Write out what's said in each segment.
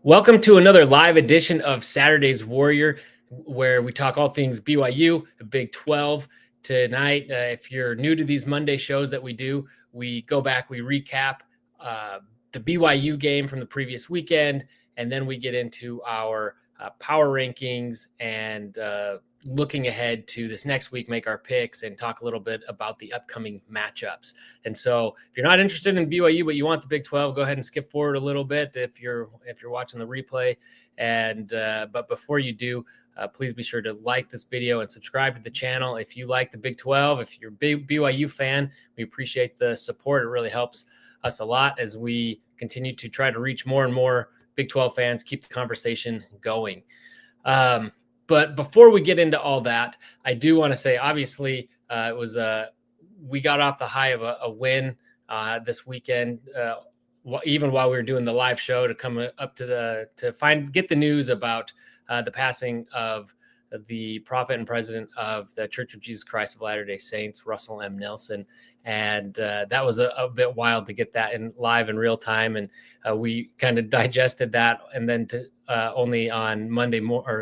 Welcome to another live edition of Saturday's Warrior, where we talk all things BYU, the Big 12. Tonight, if you're new to these Monday shows that we do, we go back, we recap the BYU game from the previous weekend, and then we get into our power rankings and looking ahead to this next week, make our picks and talk a little bit about the upcoming matchups. And so if you're not interested in BYU, but you want the Big 12, go ahead and skip forward a little bit if you're watching the replay. And but before you do, please be sure to like this video and subscribe to the channel. If you like the Big 12, if you're a big BYU fan, we appreciate the support. It really helps us a lot as we continue to try to reach more and more Big 12 fans, keep the conversation going. But before we get into all that, I do want to say, obviously, it was we got off the high of a win this weekend, even while we were doing the live show to come up to get the news about the passing of the prophet and president of the Church of Jesus Christ of Latter-day Saints, Russell M. Nelson. And that was a bit wild to get that live in real time. And we kind of digested that. And then only on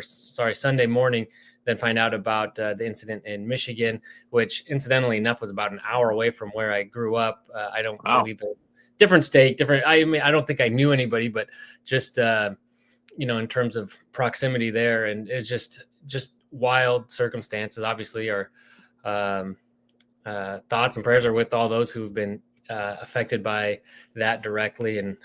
Sunday morning, then find out about the incident in Michigan, which incidentally enough was about an hour away from where I grew up. I don't believe it. Different state, different. I mean, I don't think I knew anybody, but just, in terms of proximity there, and it's just wild circumstances. Obviously, our thoughts and prayers are with all those who've been affected by that directly. And,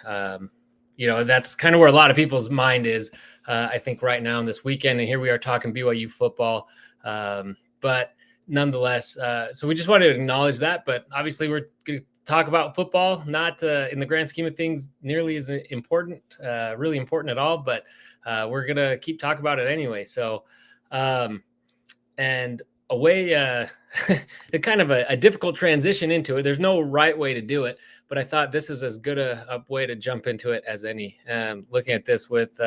that's kind of where a lot of people's mind is, I think, right now in this weekend. And here we are talking BYU football. But nonetheless, so we just wanted to acknowledge that. But obviously, we're going to talk about football, not in the grand scheme of things nearly as important, really important at all. But we're going to keep talking about it anyway. So, and a way, kind of a difficult transition into it. There's no right way to do it, but I thought this is as good a way to jump into it as any. Looking at this with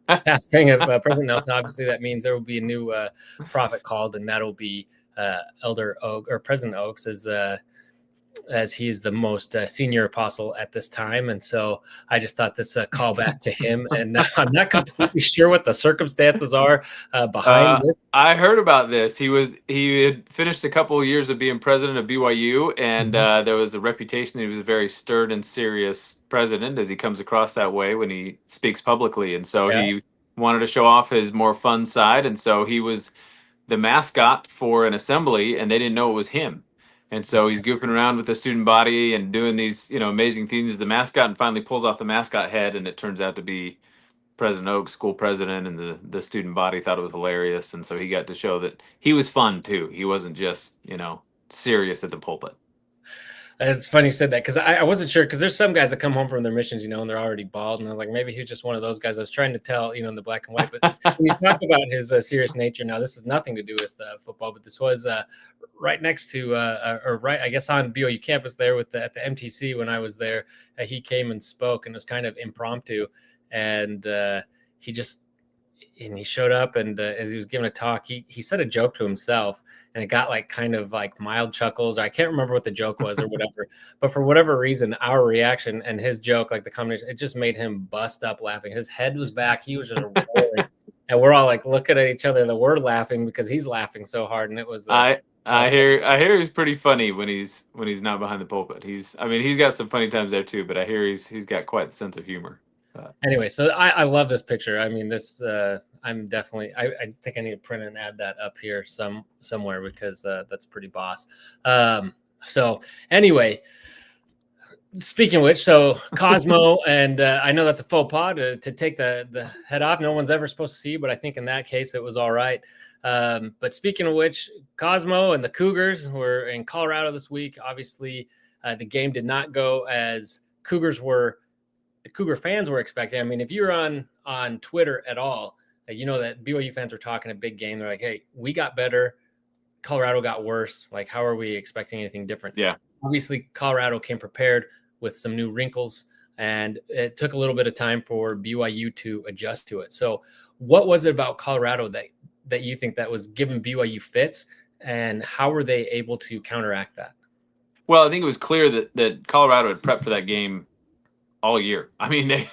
passing of President Nelson, obviously that means there will be a new prophet called, and that'll be Elder Oak or President Oaks as he's the most senior apostle at this time. And so I just thought this call back to him. And I'm not completely sure what the circumstances are behind this. I heard about this. He had finished a couple of years of being president of BYU, and there was a reputation that he was a very stern and serious president, as he comes across that way when he speaks publicly. And so he wanted to show off his more fun side. And so he was the mascot for an assembly, and they didn't know it was him. And so he's goofing around with the student body and doing these, amazing things as the mascot, and finally pulls off the mascot head, and it turns out to be President Oaks, school president, and the student body thought it was hilarious. And so he got to show that he was fun too. He wasn't just, serious at the pulpit. It's funny you said that, because I wasn't sure, because there's some guys that come home from their missions, and they're already bald. And I was like, maybe he's just one of those guys. I was trying to tell, in the black and white. But when you talk about his serious nature, now this has nothing to do with football, but this was right next to, or right, I guess, on BYU campus there at the MTC when I was there. He came and spoke, and it was kind of impromptu. And he showed up, and as he was giving a talk, he said a joke to himself, and it got kind of mild chuckles. I can't remember what the joke was or whatever, but for whatever reason, our reaction and his joke, the combination, it just made him bust up laughing. His head was back. He was just roaring. And we're all looking at each other, and we're laughing because he's laughing so hard. And it was I hear he's pretty funny when he's not behind the pulpit. He's got some funny times there too, but I hear he's got quite the sense of humor. Anyway, so I love this picture. I mean, this I'm definitely. I think I need to print and add that up here somewhere, because that's pretty boss. So anyway, speaking of which, so Cosmo, and I know that's a faux pas to take the head off. No one's ever supposed to see, but I think in that case it was all right. But speaking of which, Cosmo and the Cougars were in Colorado this week. Obviously, the game did not go as Cougar fans were expecting. I mean, if you're on Twitter at all, that BYU fans were talking a big game. They're like, hey, we got better. Colorado got worse. How are we expecting anything different? Yeah. Obviously, Colorado came prepared with some new wrinkles, and it took a little bit of time for BYU to adjust to it. So what was it about Colorado that you think that was giving BYU fits, and how were they able to counteract that? Well, I think it was clear that Colorado had prepped for that game all year. I mean,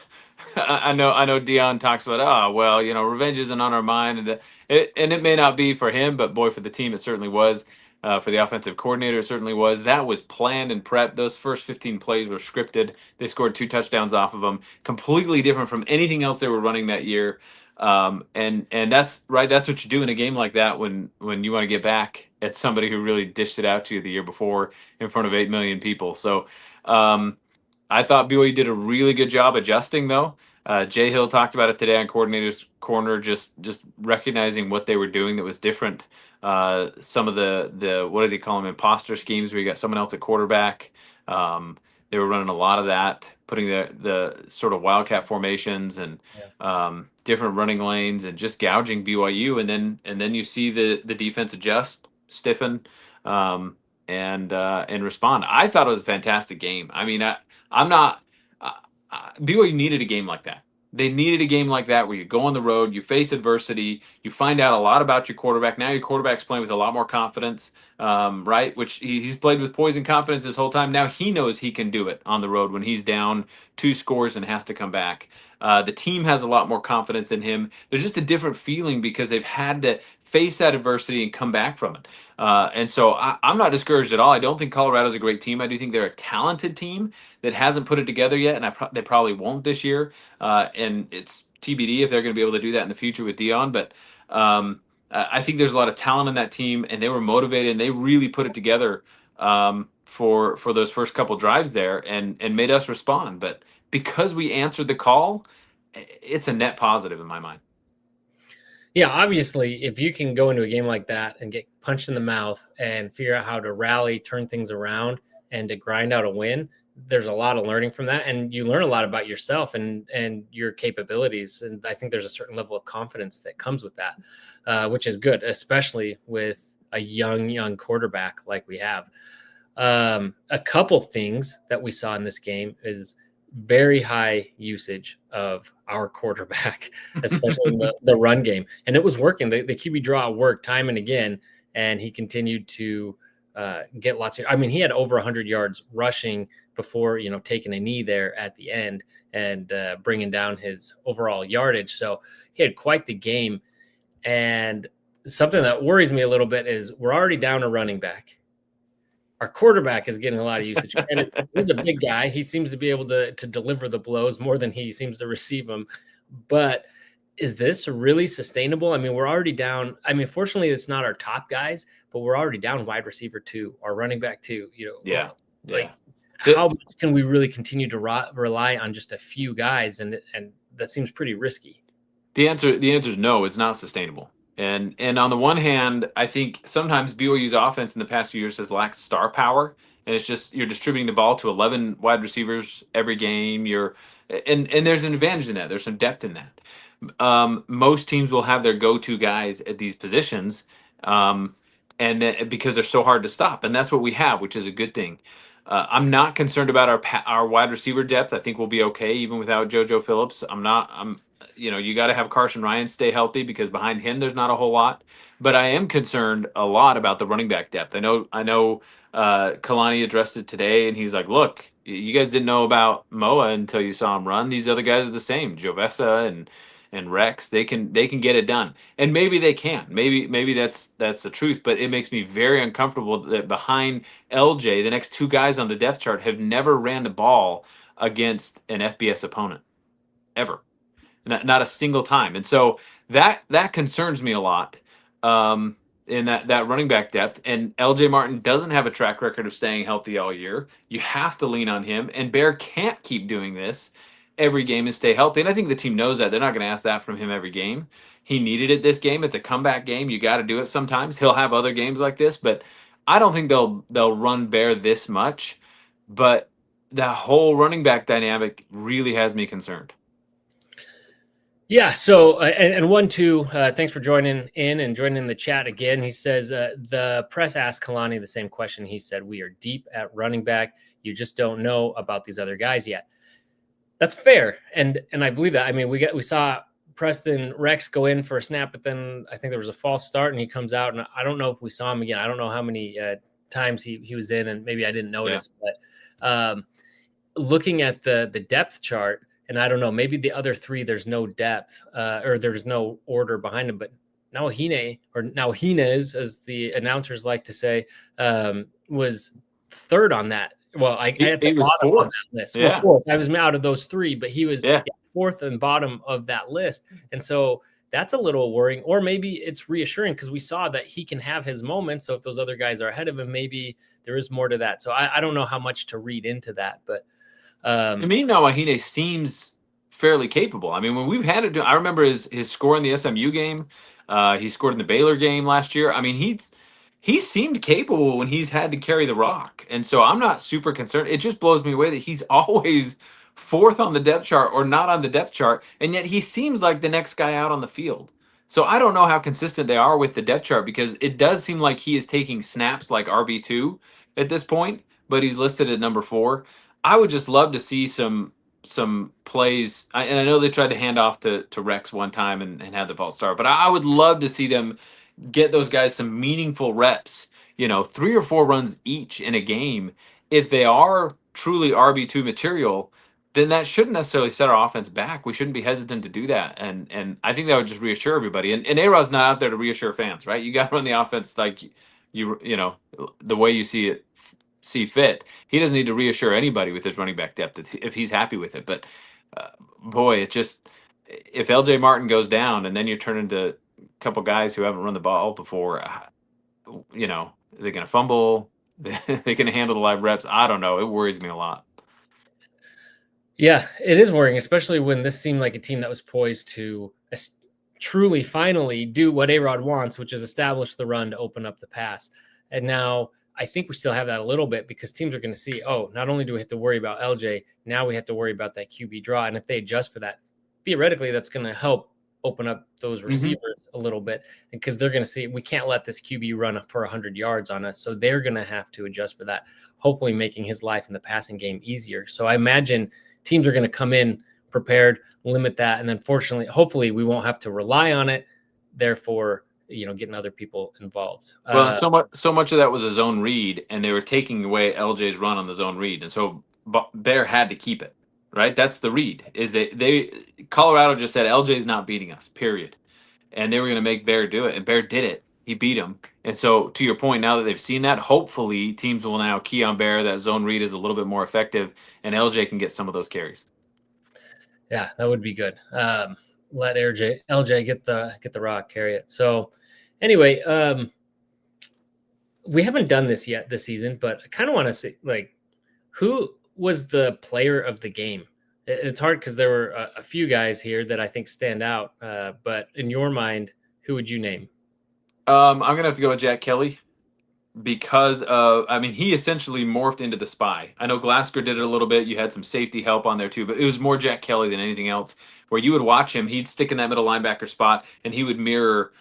I know Dion talks about, oh, well, revenge isn't on our mind, and it may not be for him, but boy, for the team, it certainly was. For the offensive coordinator, it certainly was. That was planned and prepped. Those first 15 plays were scripted. They scored 2 touchdowns off of them, completely different from anything else they were running that year. And that's right. That's what you do in a game like that when you want to get back at somebody who really dished it out to you the year before in front of 8 million people. So. I thought BYU did a really good job adjusting, though. Jay Hill talked about it today on Coordinator's Corner, just recognizing what they were doing that was different. Some of the what do they call them, imposter schemes, where you got someone else at quarterback. They were running a lot of that, putting the sort of wildcat formations and different running lanes, and just gouging BYU. And then you see the defense adjust, stiffen, and respond. I thought it was a fantastic game. I mean, I'm not. BYU needed a game like that. They needed a game like that where you go on the road, you face adversity, you find out a lot about your quarterback. Now your quarterback's playing with a lot more confidence, right? Which he's played with poison confidence this whole time. Now he knows he can do it on the road when he's down 2 scores and has to come back. The team has a lot more confidence in him. There's just a different feeling because they've had to face that adversity and come back from it. And so I'm not discouraged at all. I don't think Colorado's a great team. I do think they're a talented team that hasn't put it together yet, and they probably won't this year. And it's TBD if they're going to be able to do that in the future with Dion. But I think there's a lot of talent in that team, and they were motivated, and they really put it together for those first couple drives there, and made us respond. But because we answered the call, it's a net positive in my mind. Yeah, obviously, if you can go into a game like that and get punched in the mouth and figure out how to rally, turn things around, and to grind out a win, there's a lot of learning from that, and you learn a lot about yourself and your capabilities. And I think there's a certain level of confidence that comes with that, which is good, especially with a young quarterback like we have. A couple things that we saw in this game is very high usage of our quarterback, especially in the run game. And it was working. The QB draw worked time and again, and he continued to get lots of, I mean, he had over 100 yards rushing before, taking a knee there at the end and bringing down his overall yardage. So he had quite the game. And something that worries me a little bit is we're already down a running back. Our quarterback is getting a lot of usage. And he's a big guy. He seems to be able to deliver the blows more than he seems to receive them. But is this really sustainable? I mean, we're already down. I mean, fortunately, it's not our top guys, but we're already down wide receiver 2, our running back 2. Yeah. How much can we really continue to rely on just a few guys? And that seems pretty risky. The answer is no. It's not sustainable. And on the one hand, I think sometimes BYU's offense in the past few years has lacked star power, and it's just you're distributing the ball to 11 wide receivers every game. And there's an advantage in that. There's some depth in that. Most teams will have their go-to guys at these positions, and because they're so hard to stop, and that's what we have, which is a good thing. I'm not concerned about our wide receiver depth. I think we'll be okay even without JoJo Phillips. You got to have Carson Ryan stay healthy because behind him there's not a whole lot. But I am concerned a lot about the running back depth. I know. Kalani addressed it today, and he's like, "Look, you guys didn't know about Moa until you saw him run. These other guys are the same, Jovessa and Rex. They can get it done, and maybe they can. Maybe that's the truth. But it makes me very uncomfortable that behind LJ, the next 2 guys on the depth chart have never ran the ball against an FBS opponent ever." Not a single time. And so that concerns me a lot in that running back depth. And LJ Martin doesn't have a track record of staying healthy all year. You have to lean on him. And Bear can't keep doing this every game and stay healthy. And I think the team knows that. They're not going to ask that from him every game. He needed it this game. It's a comeback game. You got to do it sometimes. He'll have other games like this, but I don't think they'll run Bear this much. But that whole running back dynamic really has me concerned. Yeah. So, and 1-2, thanks for joining in and joining the chat again. He says, the press asked Kalani the same question. He said, we are deep at running back. You just don't know about these other guys yet. That's fair. And I believe that. I mean, we saw Preston Rex go in for a snap, but then I think there was a false start and he comes out, and I don't know if we saw him again. I don't know how many times he was in, and maybe I didn't notice, but looking at the depth chart, And I don't know, maybe the other three, there's no depth or there's no order behind them. But Nauhines, as the announcers like to say, was third on that. Well, I at the He was bottom of fourth. that list. Well, Yeah. fourth. I was out of those three, but he was Yeah. fourth and bottom of that list. And so that's a little worrying. Or maybe it's reassuring because we saw that he can have his moments. So if those other guys are ahead of him, maybe there is more to that. So I don't know how much to read into that, but To me, Nawahine seems fairly capable. I mean, when we've had it, I remember his score in the SMU game. He scored in the Baylor game last year. I mean, he seemed capable when he's had to carry the rock, and so I'm not super concerned. It just blows me away that he's always fourth on the depth chart or not on the depth chart, and yet he seems like the next guy out on the field. So I don't know how consistent they are with the depth chart because it does seem like he is taking snaps like RB2 at this point, but he's listed at number 4. I would just love to see some plays, and I know they tried to hand off to Rex one time and had the false start, but I would love to see them get those guys some meaningful reps, 3 or 4 runs each in a game. If they are truly RB2 material, then that shouldn't necessarily set our offense back. We shouldn't be hesitant to do that. And I think that would just reassure everybody. And A-Rod's not out there to reassure fans, right? You got to run the offense like the way you see fit. He doesn't need to reassure anybody with his running back depth if he's happy with it. But boy, it just if LJ Martin goes down and then you turn into a couple guys who haven't run the ball before, they're going to fumble. They're going to handle the live reps. I don't know. It worries me a lot. Yeah, it is worrying, especially when this seemed like a team that was poised to truly finally do what A-Rod wants, which is establish the run to open up the pass. And now I think we still have that a little bit because teams are going to see, not only do we have to worry about LJ, now we have to worry about that QB draw. And if they adjust for that, theoretically, that's going to help open up those receivers a little bit because they're going to see we can't let this QB run for 100 yards on us. So they're going to have to adjust for that, hopefully making his life in the passing game easier. So I imagine teams are going to come in prepared, limit that. And then hopefully we won't have to rely on it. Therefore, getting other people involved. Well, so much of that was a zone read, and they were taking away LJ's run on the zone read, and so Bear had to keep it. Right, that's the read. Is they Colorado just said LJ's not beating us, period, and they were going to make Bear do it, and Bear did it. He beat him, and so to your point, now that they've seen that, hopefully teams will now key on Bear. That zone read is a little bit more effective, and LJ can get some of those carries. Yeah, that would be good. Let LJ get the rock, carry it. So anyway, we haven't done this yet this season, but I kind of want to see who was the player of the game. It's hard because there were a few guys here that I think stand out. But in your mind, who would you name? I'm gonna have to go with Jack Kelly because he essentially morphed into the spy. I know Glasgow did it a little bit. You had some safety help on there too, but it was more Jack Kelly than anything else. Where you would watch him, he'd stick in that middle linebacker spot and he would mirror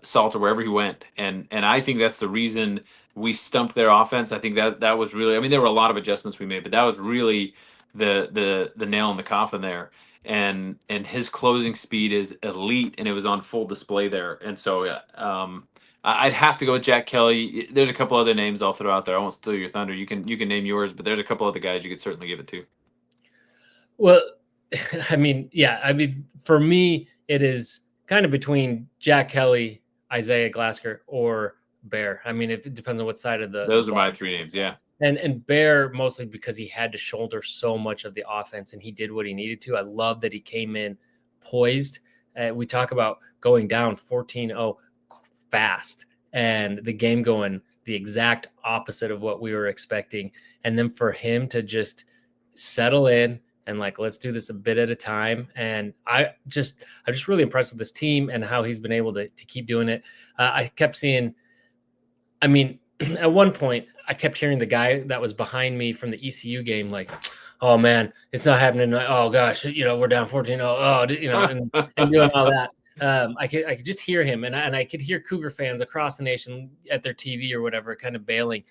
Salter wherever he went, and I think that's the reason we stumped their offense. I think that was really. There were a lot of adjustments we made, but that was really the nail in the coffin there. And his closing speed is elite, and it was on full display there. And so, I'd have to go with Jack Kelly. There's a couple other names I'll throw out there. I won't steal your thunder. You can name yours, but there's a couple other guys you could certainly give it to. Well, for me, it is kind of between Jack Kelly, Isaiah Glasgow, or Bear. It depends on what side of Those are my 3 names, yeah. And Bear mostly because he had to shoulder so much of the offense and he did what he needed to. I love that he came in poised. We talk about going down 14-0 fast and the game going the exact opposite of what we were expecting. And then for him to just settle in and let's do this a bit at a time. And I'm just really impressed with this team and how he's been able to keep doing it. I kept seeing, at one point I kept hearing the guy that was behind me from the ECU game, oh man, it's not happening. Oh gosh, we're down 14-0. Oh, and doing all that. I could just hear him and I could hear Cougar fans across the nation at their TV or whatever kind of bailing,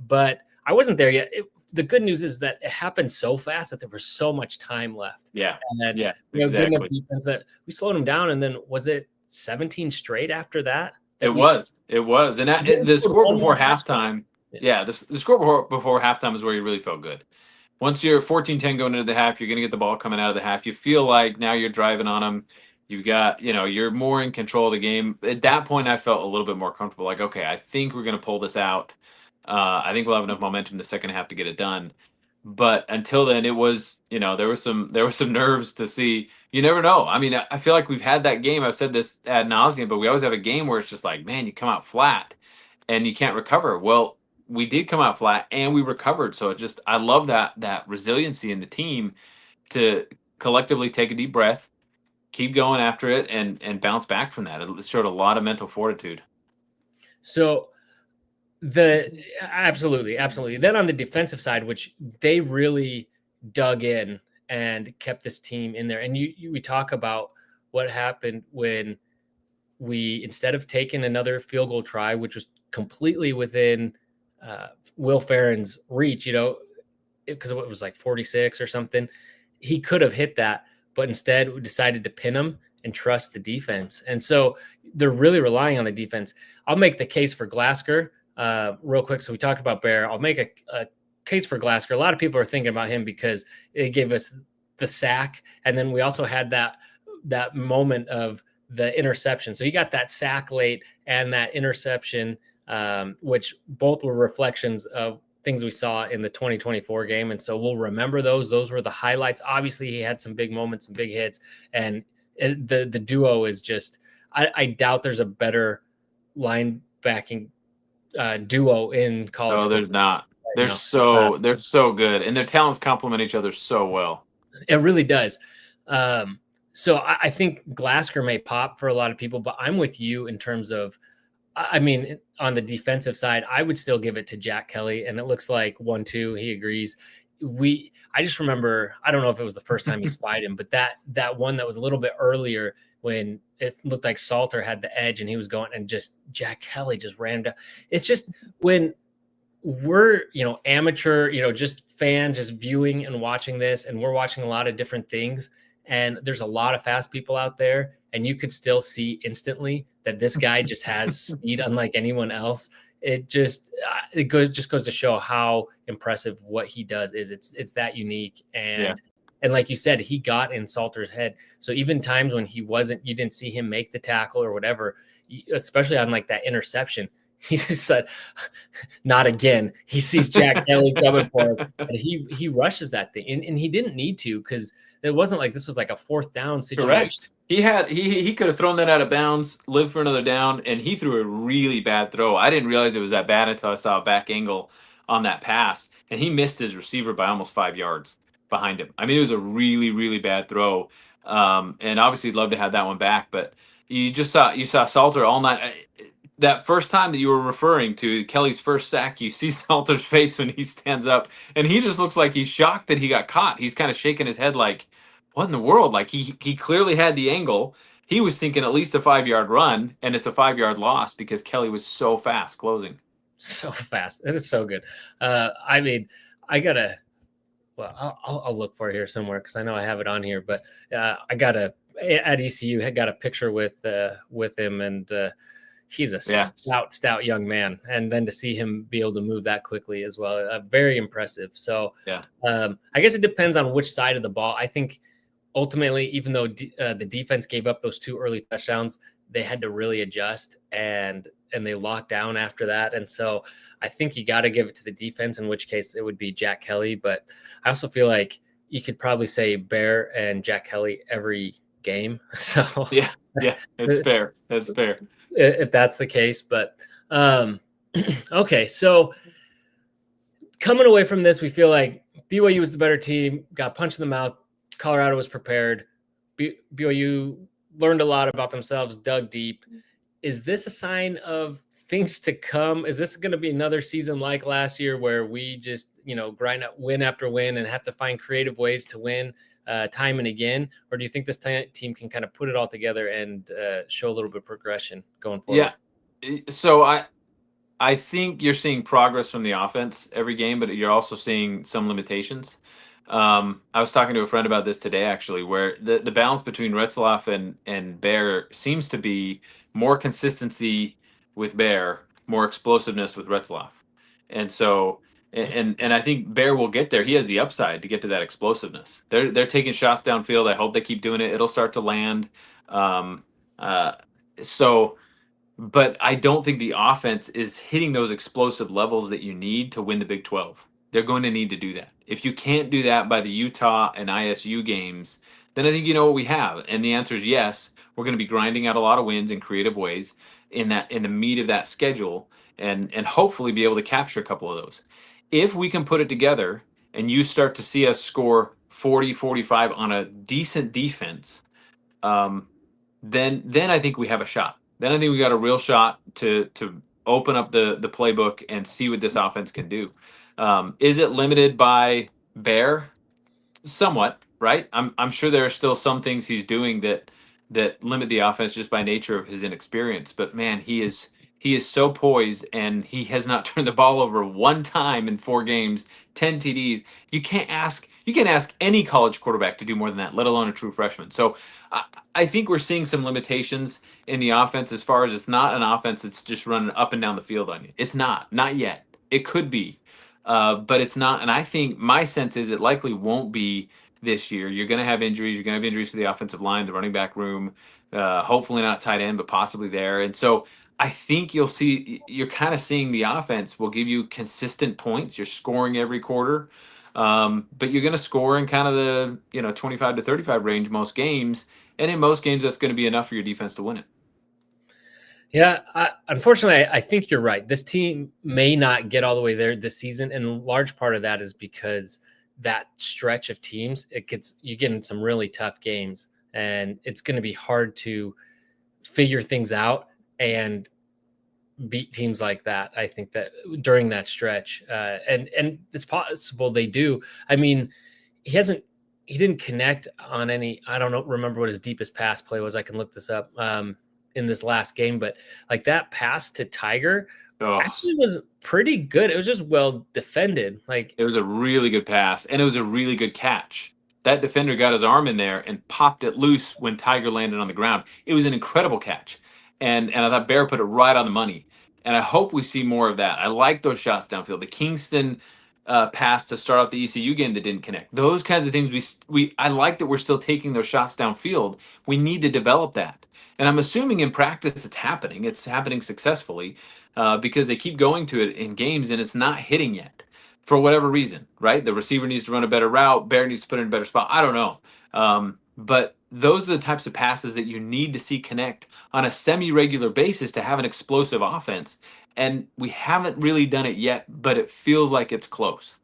but I wasn't there yet. The good news is that it happened so fast that there was so much time left. Yeah. And exactly. Good enough defense that we slowed them down. And then was it 17 straight after that? It was. And the score before halftime. Yeah. The score before halftime is where you really felt good once you're 14-10 going into the half, you're going to get the ball coming out of the half. You feel like now you're driving on them. You've got, you're more in control of the game. At that point, I felt a little bit more comfortable. Like, okay, I think we're going to pull this out. I think we'll have enough momentum in the second half to get it done. But until then, it was, there were some nerves to see. You never know. I mean, I feel like we've had that game. I've said this ad nauseum, but we always have a game where it's just like, man, you come out flat and you can't recover. Well, we did come out flat and we recovered. So I love that resiliency in the team to collectively take a deep breath, keep going after it, and bounce back from that. It showed a lot of mental fortitude. So the absolutely. Then on the defensive side, which they really dug in and kept this team in there. And we talk about what happened when we, instead of taking another field goal try, which was completely within Will Ferrell's reach, because it was like 46 or something, he could have hit that, but instead we decided to pin him and trust the defense. And so they're really relying on the defense. I'll make the case for Glasgow real quick. So we talked about Bear. I'll make a case for Glasgow. A lot of people are thinking about him because it gave us the sack, and then we also had that moment of the interception. So he got that sack late and that interception, which both were reflections of things we saw in the 2024 game. And so we'll remember those. Those were the highlights. Obviously, he had some big moments, some big hits, and the duo is just, I doubt there's a better linebacking duo in college Oh, football. there's not. Right They're so good, and their talents complement each other so well. It really does. So I think Glasgow may pop for a lot of people, but I'm with you in terms of, I mean, on the defensive side, I would still give it to Jack Kelly, and it looks like 1-2. He agrees. I just remember, I don't know if it was the first time he spied him, but that one that was a little bit earlier when it looked like Salter had the edge and he was going, and just Jack Kelly just ran down. It's just when we're, amateur, just fans just viewing and watching this, and we're watching a lot of different things, and there's a lot of fast people out there, and you could still see instantly that this guy just has speed unlike anyone else. It just goes to show how impressive what he does is. It's that unique. And like you said, he got in Salter's head. So even times when you didn't see him make the tackle or whatever, especially on like that interception, he just said, not again. He sees Jack Kelly coming for him, and he rushes that thing. And he didn't need to, because it wasn't like this was like a fourth down situation. Correct. He could have thrown that out of bounds, lived for another down, and he threw a really bad throw. I didn't realize it was that bad until I saw a back angle on that pass, and he missed his receiver by almost 5 yards behind him. I mean, it was a really, really bad throw, and obviously he'd love to have that one back. But you saw Salter all night. That first time that you were referring to, Kelly's first sack, you see Salter's face when he stands up, and he just looks like he's shocked that he got caught. He's kind of shaking his head like, what in the world? Like he clearly had the angle. He was thinking at least a 5 yard run, and it's a 5 yard loss because Kelly was so fast closing. So fast. It is so good. I mean, I'll look for it here somewhere, because I know I have it on here, but at ECU, I got a picture with him, and he's a stout young man. And then to see him be able to move that quickly as well, very impressive. So I guess it depends on which side of the ball. I think ultimately, even though the defense gave up those 2 early touchdowns, they had to really adjust, and they locked down after that. And so I think you got to give it to the defense, in which case it would be Jack Kelly. But I also feel like you could probably say Bear and Jack Kelly every game. So yeah, it's fair. That's fair if that's the case. But okay, so coming away from this, we feel like BYU was the better team, got punched in the mouth. Colorado was prepared. BYU learned a lot about themselves, dug deep. Is this a sign of things to come? Is this going to be another season like last year, where we just, grind out win after win and have to find creative ways to win time and again? Or do you think this team can kind of put it all together and show a little bit of progression going forward? Yeah. So I think you're seeing progress from the offense every game, but you're also seeing some limitations. I was talking to a friend about this today, actually, where the balance between Retzlaff and Bear seems to be more consistency with Bear, more explosiveness with Retzlaff. And so And I think Bear will get there. He has the upside to get to that explosiveness. They're taking shots downfield. I hope they keep doing it. It'll start to land. Um, uh, so but I don't think the offense is hitting those explosive levels that you need to win the Big 12. They're going to need to do that. If you can't do that by the Utah and ISU games, then I think you know what we have. And the answer is yes. We're going to be grinding out a lot of wins in creative ways in the meat of that schedule and hopefully be able to capture a couple of those. If we can put it together and you start to see us score 40, 45 on a decent defense, um, then I think we have a shot. Then I think we got a real shot to open up the playbook and see what this offense can do. Is it limited by Bear? Somewhat, right? I'm sure there are still some things he's doing that limit the offense just by nature of his inexperience. But man, he is so poised, and he has not turned the ball over one time in 4 games, 10 TDs. You can't ask any college quarterback to do more than that, let alone a true freshman. So I think we're seeing some limitations in the offense as far as it's not an offense that's just running up and down the field on you. It's not yet. It could be, but it's not. And I think my sense is it likely won't be this year. You're going to have injuries. You're going to have injuries to the offensive line, the running back room, hopefully not tight end, but possibly there. And so I think you're kind of seeing the offense will give you consistent points. You're scoring every quarter. But you're going to score in kind of the 25 to 35 range most games, and in most games that's going to be enough for your defense to win it. Yeah, unfortunately, I think you're right. This team may not get all the way there this season, and large part of that is because that stretch of teams, you get in some really tough games, and it's going to be hard to figure things out and beat teams like that. I think that during that stretch, and it's possible they do. I mean, he didn't connect on any. I don't remember what his deepest pass play was. I can look this up. In this last game, but like that pass to Tiger actually was pretty good. It was just well defended. Like it was a really good pass, and it was a really good catch. That defender got his arm in there and popped it loose when Tiger landed on the ground. It was an incredible catch, and I thought Bear put it right on the money. And I hope we see more of that. I like those shots downfield. The Kingston pass to start off the ECU game that didn't connect. Those kinds of things. I like that we're still taking those shots downfield. We need to develop that. And I'm assuming in practice it's happening. It's happening successfully because they keep going to it in games and it's not hitting yet for whatever reason, right? The receiver needs to run a better route. Bear needs to put it in a better spot. I don't know. But those are the types of passes that you need to see connect on a semi-regular basis to have an explosive offense. And we haven't really done it yet, but it feels like it's close.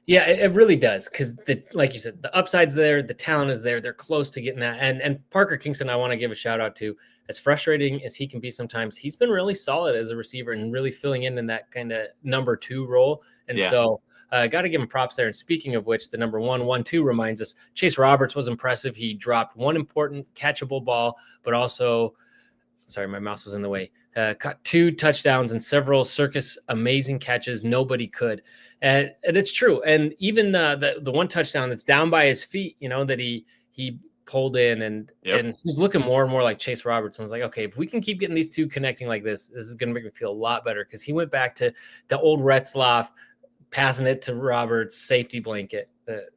Yeah, it really does, because like you said, the upside's there, the talent is there. They're close to getting that. And Parker Kingston, I want to give a shout out to. As frustrating as he can be sometimes, he's been really solid as a receiver and really filling in that kind of number 2 role. And so got to give him props there. And speaking of which, the number 1-1-2 reminds us Chase Roberts was impressive. He dropped one important catchable ball, but also, sorry, my mouse was in the way, caught 2 touchdowns and several circus amazing catches. Nobody could. And it's true. And even the one touchdown that's down by his feet, that he pulled in and he's looking more and more like Chase Roberts. And I was like, okay, if we can keep getting these 2 connecting like this is going to make me feel a lot better, because he went back to the old Retzloff passing it to Roberts safety blanket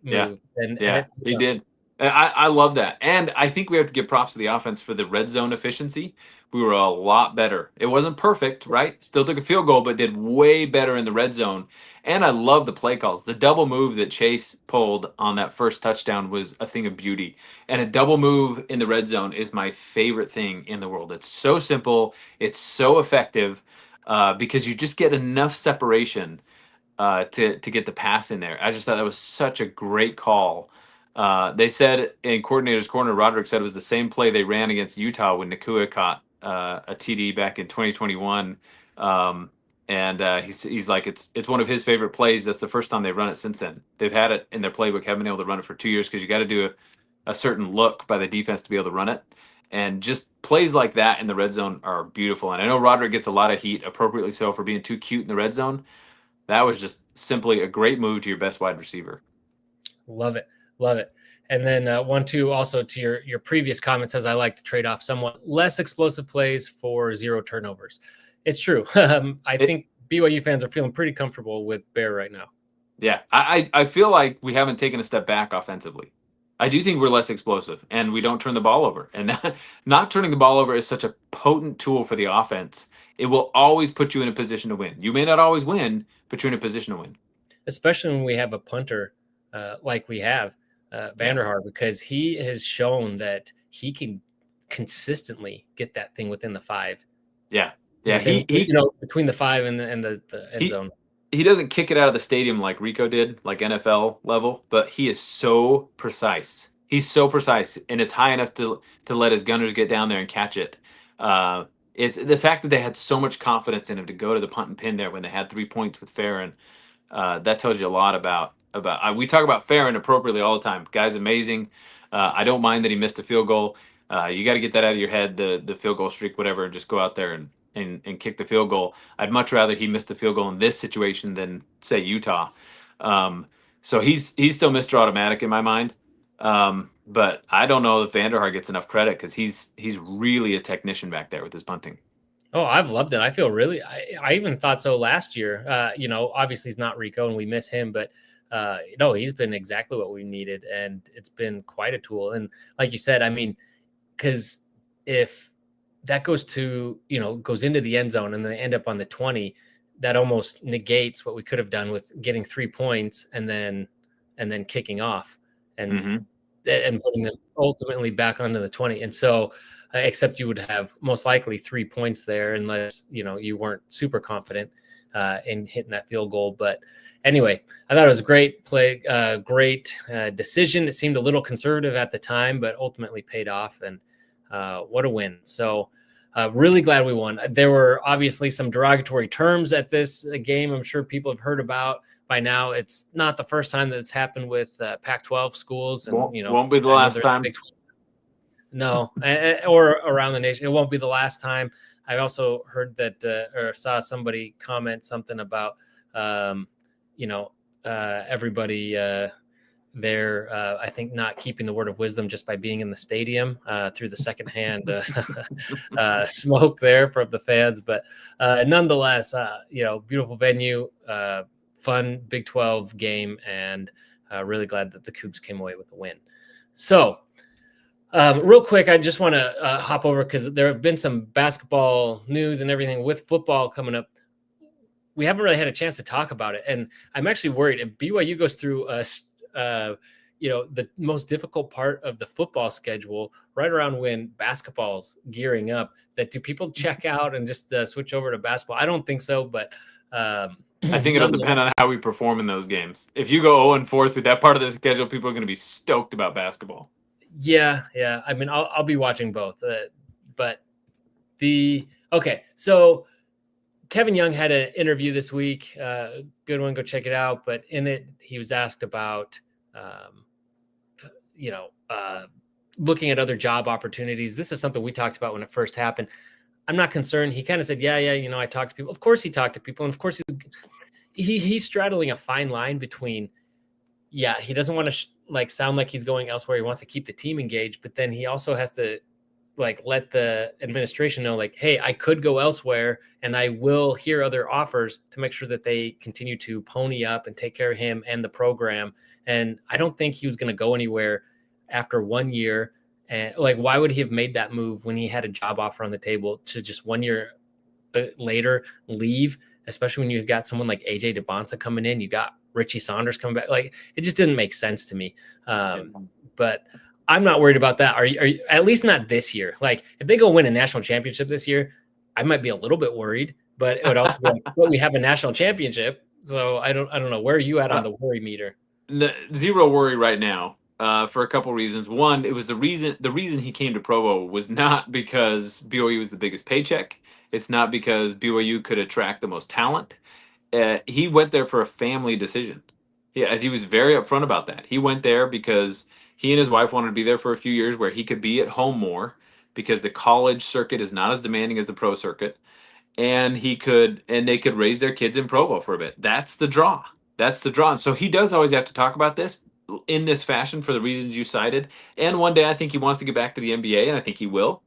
move. And he did. I love that. And I think we have to give props to the offense for the red zone efficiency. We were a lot better. It wasn't perfect, right? Still took a field goal, but did way better in the red zone. And I love the play calls. The double move that Chase pulled on that first touchdown was a thing of beauty. And a double move in the red zone is my favorite thing in the world. It's so simple. It's so effective because you just get enough separation to get the pass in there. I just thought that was such a great call. They said in coordinator's corner, Roderick said it was the same play they ran against Utah when Nakua caught a TD back in 2021. He's like, it's one of his favorite plays. That's the first time they've run it since then. They've had it in their playbook, haven't been able to run it for 2 years because you got to do a certain look by the defense to be able to run it. And just plays like that in the red zone are beautiful. And I know Roderick gets a lot of heat, appropriately so, for being too cute in the red zone. That was just simply a great move to your best wide receiver. Love it. Love it. And then 1-2 also to your previous comment says, I like to trade off somewhat less explosive plays for 0 turnovers. It's true. I think BYU fans are feeling pretty comfortable with Bear right now. Yeah, I feel like we haven't taken a step back offensively. I do think we're less explosive, and we don't turn the ball over. And not turning the ball over is such a potent tool for the offense. It will always put you in a position to win. You may not always win, but you're in a position to win. Especially when we have a punter like we have, Vanderhaar, because he has shown that he can consistently get that thing within the 5. Yeah, yeah. Within, you know, between the 5 and the end zone. He doesn't kick it out of the stadium like Rico did, like NFL level, but he is so precise. He's so precise, and it's high enough to let his gunners get down there and catch it. It's the fact that they had so much confidence in him to go to the punt and pin there when they had 3 points with Farron. That tells you a lot about. We talk about Farron appropriately all the time. Guy's amazing. I don't mind that he missed a field goal. You got to get that out of your head, the field goal streak, whatever, and just go out there and kick the field goal. I'd much rather he missed the field goal in this situation than say Utah. So he's still Mr. Automatic in my mind. But I don't know if Vanderhaar gets enough credit because he's really a technician back there with his punting. Oh, I've loved it. I feel really. I even thought so last year. You know, obviously he's not Rico, and we miss him, but no, he's been exactly what we needed, and it's been quite a tool. And like you said, I mean, because if that goes into the end zone and they end up on the 20, that almost negates what we could have done with getting 3 points and then kicking off and putting them ultimately back onto the 20. And so, except you would have most likely 3 points there unless, you weren't super confident in hitting that field goal. But anyway, I thought it was a great play, great decision. It seemed a little conservative at the time, but ultimately paid off. And what a win. So really glad we won. There were obviously some derogatory terms at this game. I'm sure people have heard about by now. It's not the first time that it's happened with Pac-12 schools. And, won't be the last time. No, or around the nation. It won't be the last time. I also heard that or saw somebody comment something about, everybody there, I think, not keeping the word of wisdom just by being in the stadium through the secondhand smoke there from the fans. But nonetheless, beautiful venue, fun Big 12 game, and really glad that the Cougs came away with the win. So, real quick, I just want to hop over because there have been some basketball news and everything with football coming up. We haven't really had a chance to talk about it, and I'm actually worried if BYU goes through the most difficult part of the football schedule right around when basketball's gearing up, that do people check out and just switch over to basketball? I don't think so, but I think it'll depend on how we perform in those games. If you go 0-4 through that part of the schedule, people are going to be stoked about basketball. Yeah. I mean, I'll be watching both, okay. So Kevin Young had an interview this week. Good one. Go check it out. But in it, he was asked about, looking at other job opportunities. This is something we talked about when it first happened. I'm not concerned. He kind of said, yeah. I talked to people. Of course he talked to people. And of course he's straddling a fine line between, he doesn't want to sound like he's going elsewhere. He wants to keep the team engaged, but then he also has to let the administration know, hey, I could go elsewhere and I will hear other offers to make sure that they continue to pony up and take care of him and the program. And I don't think he was going to go anywhere after 1 year. And why would he have made that move when he had a job offer on the table to just 1 year later leave, especially when you've got someone like AJ DeBonsa coming in, you got Richie Saunders coming back. It just didn't make sense to me. But I'm not worried about that. Are you at least not this year? If they go win a national championship this year, I might be a little bit worried, but it would also be well, we have a national championship. So I don't know. Where are you at on the worry meter? Zero worry right now. For a couple reasons. One, it was the reason he came to Provo was not because BYU was the biggest paycheck. It's not because BYU could attract the most talent. He went there for a family decision. Yeah, he was very upfront about that. He went there because he and his wife wanted to be there for a few years where he could be at home more because the college circuit is not as demanding as the pro circuit. And they could raise their kids in Provo for a bit. That's the draw. And so he does always have to talk about this in this fashion for the reasons you cited. And one day I think he wants to get back to the NBA, and I think he will.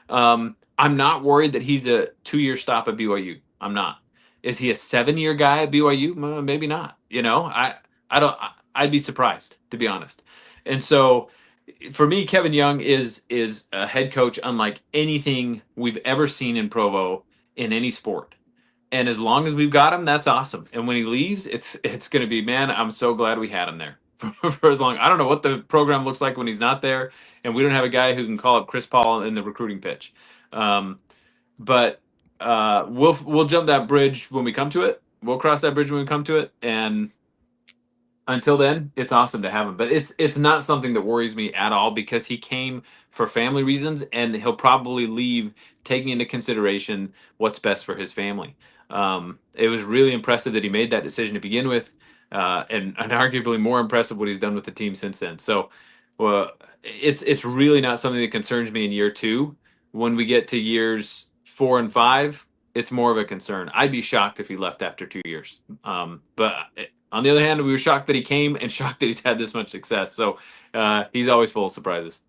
I'm not worried that he's a 2-year stop at BYU. I'm not. Is he a 7-year guy at BYU? Maybe not. I don't. I'd be surprised, to be honest. And so, for me, Kevin Young is a head coach unlike anything we've ever seen in Provo in any sport. And as long as we've got him, that's awesome. And when he leaves, it's going to be, man, I'm so glad we had him there for as long. I don't know what the program looks like when he's not there, and we don't have a guy who can call up Chris Paul in the recruiting pitch. But we'll jump that bridge when we come to it. We'll cross that bridge when we come to it, and until then, it's awesome to have him. But it's not something that worries me at all because he came for family reasons, and he'll probably leave taking into consideration what's best for his family. It was really impressive that he made that decision to begin with, and arguably more impressive what he's done with the team since then. So, it's really not something that concerns me in year two. When we get to years 4 and 5, it's more of a concern. I'd be shocked if he left after 2 years. But on the other hand, we were shocked that he came and shocked that he's had this much success. So he's always full of surprises.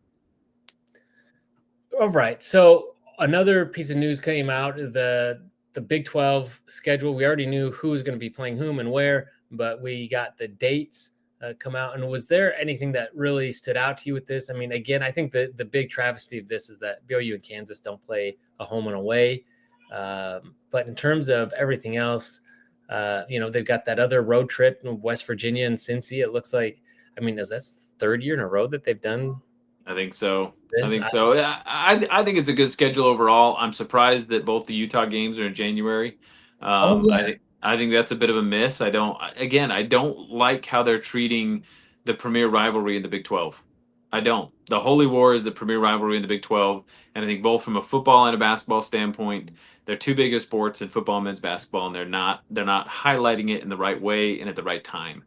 All right. So another piece of news came out, the Big 12 schedule. We already knew who was going to be playing whom and where, but we got the dates come out. And was there anything that really stood out to you with this? I mean, again, I think the big travesty of this is that BYU and Kansas don't play a home and away. But in terms of everything else, they've got that other road trip in West Virginia and Cincy. It looks like, I mean, is that the third year in a row that they've done? I think so. This? I think so. I think it's a good schedule overall. I'm surprised that both the Utah games are in January. Yeah. I think that's a bit of a miss. I don't like how they're treating the premier rivalry in the Big 12. I don't. The Holy War is the premier rivalry in the Big 12, and I think both from a football and a basketball standpoint, they're two biggest sports in football and men's basketball, and they're not highlighting it in the right way and at the right time.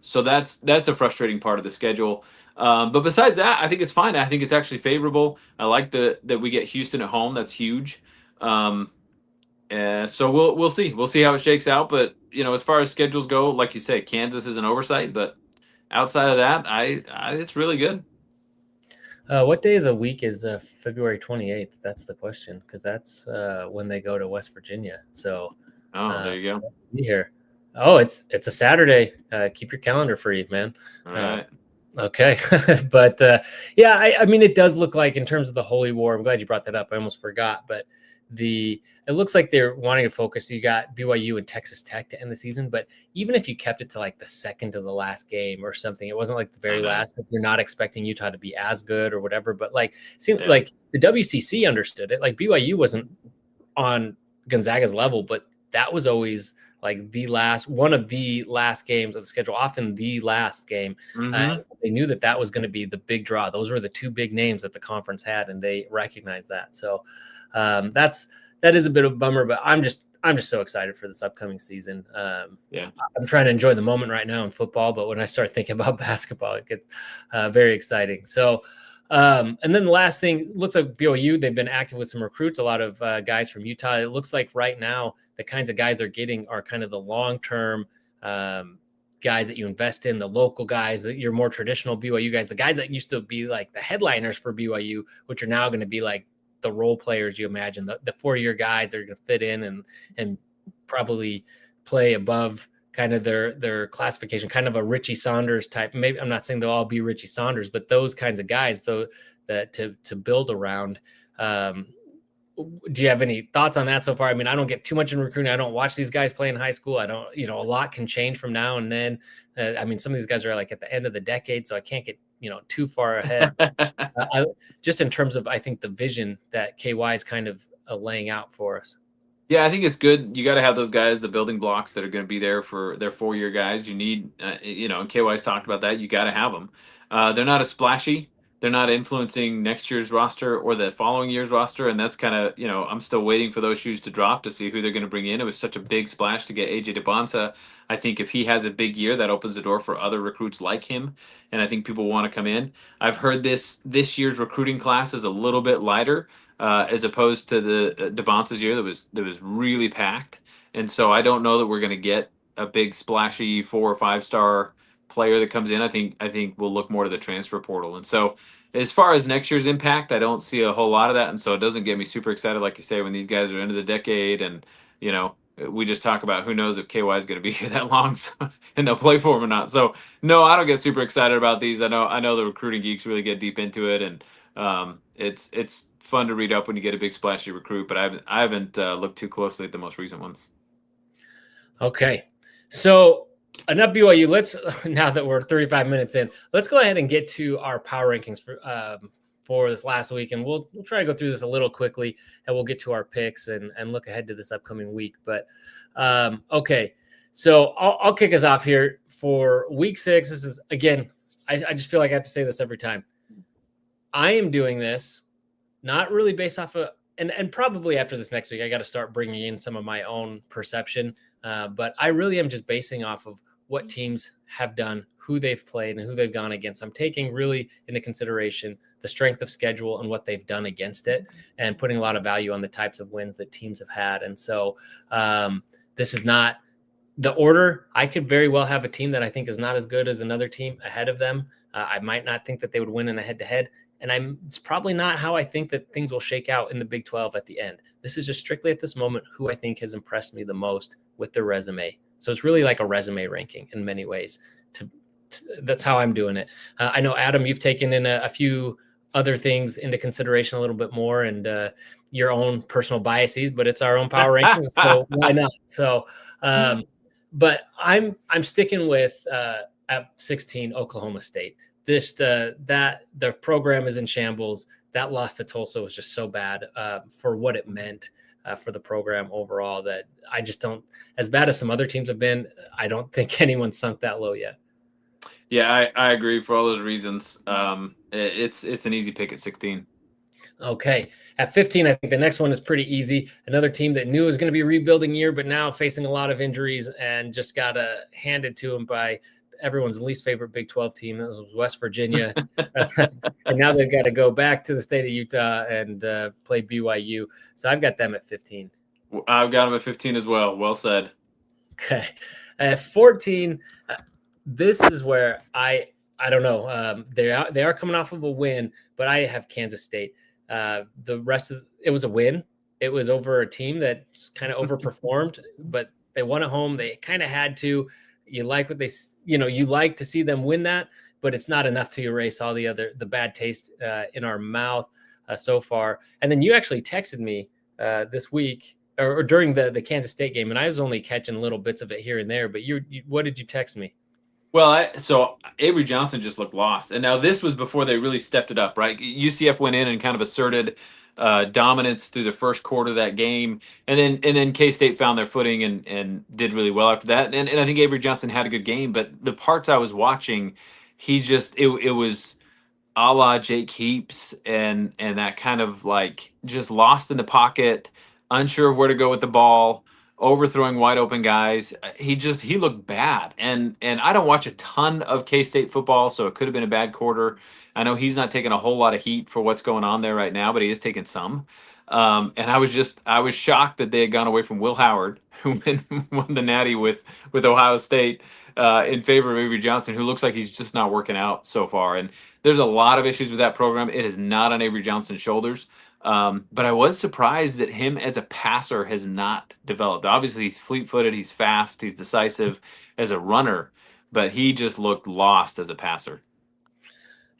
So that's a frustrating part of the schedule. But besides that, I think it's fine. I think it's actually favorable. I like that we get Houston at home. That's huge. So we'll see. We'll see how it shakes out. But as far as schedules go, like you say, Kansas is an oversight. But outside of that, it's really good. What day of the week is February 28th? That's the question, because that's when they go to West Virginia. So there you go. Be here. Oh, it's a Saturday. Keep your calendar free, man. All right. Okay. But yeah, I mean, it does look like in terms of the Holy War, I'm glad you brought that up. I almost forgot, but it looks like they're wanting to focus. You got BYU and Texas Tech to end the season, but even if you kept it to like the second to the last game or something, it wasn't like the very last, if you're not expecting Utah to be as good or whatever, but like, it seemed like the WCC understood it. Like BYU wasn't on Gonzaga's level, but that was always like one of the last games of the schedule, often the last game. They knew that was going to be the big draw. Those were the two big names that the conference had, and they recognized that. So that is a bit of a bummer, but I'm just so excited for this upcoming season. I'm trying to enjoy the moment right now in football, but when I start thinking about basketball, it gets very exciting. So, and then the last thing, looks like BYU, they've been active with some recruits, a lot of guys from Utah. It looks like right now the kinds of guys they're getting are kind of the long-term guys that you invest in, the local guys, that your more traditional BYU guys, the guys that used to be like the headliners for BYU, which are now going to be like the role players you imagine, the 4-year guys that are going to fit in and probably play above kind of their classification, kind of a Richie Saunders type. Maybe I'm not saying they'll all be Richie Saunders, but those kinds of guys, though, that to build around. Do you have any thoughts on that so far? I mean, I don't get too much in recruiting. I don't watch these guys play in high school. I don't, a lot can change from now and then. I mean, some of these guys are like at the end of the decade, so I can't get, too far ahead. Just in terms of, I think, the vision that KY is kind of laying out for us. Yeah, I think it's good. You got to have those guys, the building blocks that are going to be there for their 4-year guys. You need, and KY's talked about that. You got to have them. They're not as splashy. They're not influencing next year's roster or the following year's roster. And that's kind of, I'm still waiting for those shoes to drop to see who they're going to bring in. It was such a big splash to get AJ DeBonsa. I think if he has a big year, that opens the door for other recruits like him. And I think people want to come in. I've heard this year's recruiting class is a little bit lighter. As opposed to the DeBonce's year that was really packed. And so I don't know that we're going to get a big splashy 4 or 5-star player that comes in. I think we'll look more to the transfer portal. And so as far as next year's impact, I don't see a whole lot of that. And so it doesn't get me super excited, like you say, when these guys are into the decade and, we just talk about who knows if KY is going to be here that long, and they'll play for him or not. So no, I don't get super excited about these. I know the recruiting geeks really get deep into it, and it's fun to read up when you get a big splashy recruit. But I haven't looked too closely at the most recent ones. Okay. So enough BYU. Let's now that we're 35 minutes in, let's go ahead and get to our power rankings for this last week, and we'll try to go through this a little quickly, and we'll get to our picks and look ahead to this upcoming week. But okay, so I'll kick us off here for week 6. This is again, I just feel like I have to say this every time. I am doing this not really based off of, and probably after this next week, I got to start bringing in some of my own perception. But I really am just basing off of what teams have done, who they've played, and who they've gone against. I'm taking really into consideration the strength of schedule and what they've done against it, and putting a lot of value on the types of wins that teams have had. And so this is not the order. I could very well have a team that I think is not as good as another team ahead of them. I might not think that they would win in a head-to-head. And it's probably not how I think that things will shake out in the Big 12 at the end. This is just strictly at this moment who I think has impressed me the most with their resume. So it's really like a resume ranking in many ways. That's how I'm doing it. I know, Adam, you've taken in a few other things into consideration a little bit more, and your own personal biases, but it's our own power rankings, so why not? So, but I'm sticking with at 16 Oklahoma State. That the program is in shambles. That loss to Tulsa was just so bad for what it meant for the program overall, that I just don't, as bad as some other teams have been, I don't think anyone's sunk that low yet. Yeah, I agree for all those reasons. It's an easy pick at 16. Okay. At 15, I think the next one is pretty easy. Another team that knew it was going to be a rebuilding year, but now facing a lot of injuries and just got handed to them by everyone's least favorite Big 12 team. That was West Virginia. And now they've got to go back to the state of Utah and play BYU. So I've got them at 15. I've got them at 15 as well. Well said. Okay. At 14, this is where I don't know. They are coming off of a win, but I have Kansas State. The rest of it was a win. It was over a team that kind of overperformed, but they won at home. They kind of had to. You like what you like to see them win that, but it's not enough to erase all the bad taste in our mouth so far. And then you actually texted me this week or during the Kansas State game, and I was only catching little bits of it here and there. But you what did you text me? Well, so Avery Johnson just looked lost, and now this was before they really stepped it up, right? UCF went in and kind of asserted dominance through the first quarter of that game, and then K-State found their footing and did really well after that. And I think Avery Johnson had a good game, but the parts I was watching, it was a la Jake Heaps and that kind of like just lost in the pocket, unsure of where to go with the ball, overthrowing wide open guys. He looked bad. And I don't watch a ton of K-State football, so it could have been a bad quarter. I know he's not taking a whole lot of heat for what's going on there right now, but he is taking some. And I was shocked that they had gone away from Will Howard, who won the Natty with Ohio State, in favor of Avery Johnson, who looks like he's just not working out so far. And there's a lot of issues with that program. It is not on Avery Johnson's shoulders. But I was surprised that him as a passer has not developed. Obviously, he's fleet-footed, he's fast, he's decisive as a runner, but he just looked lost as a passer.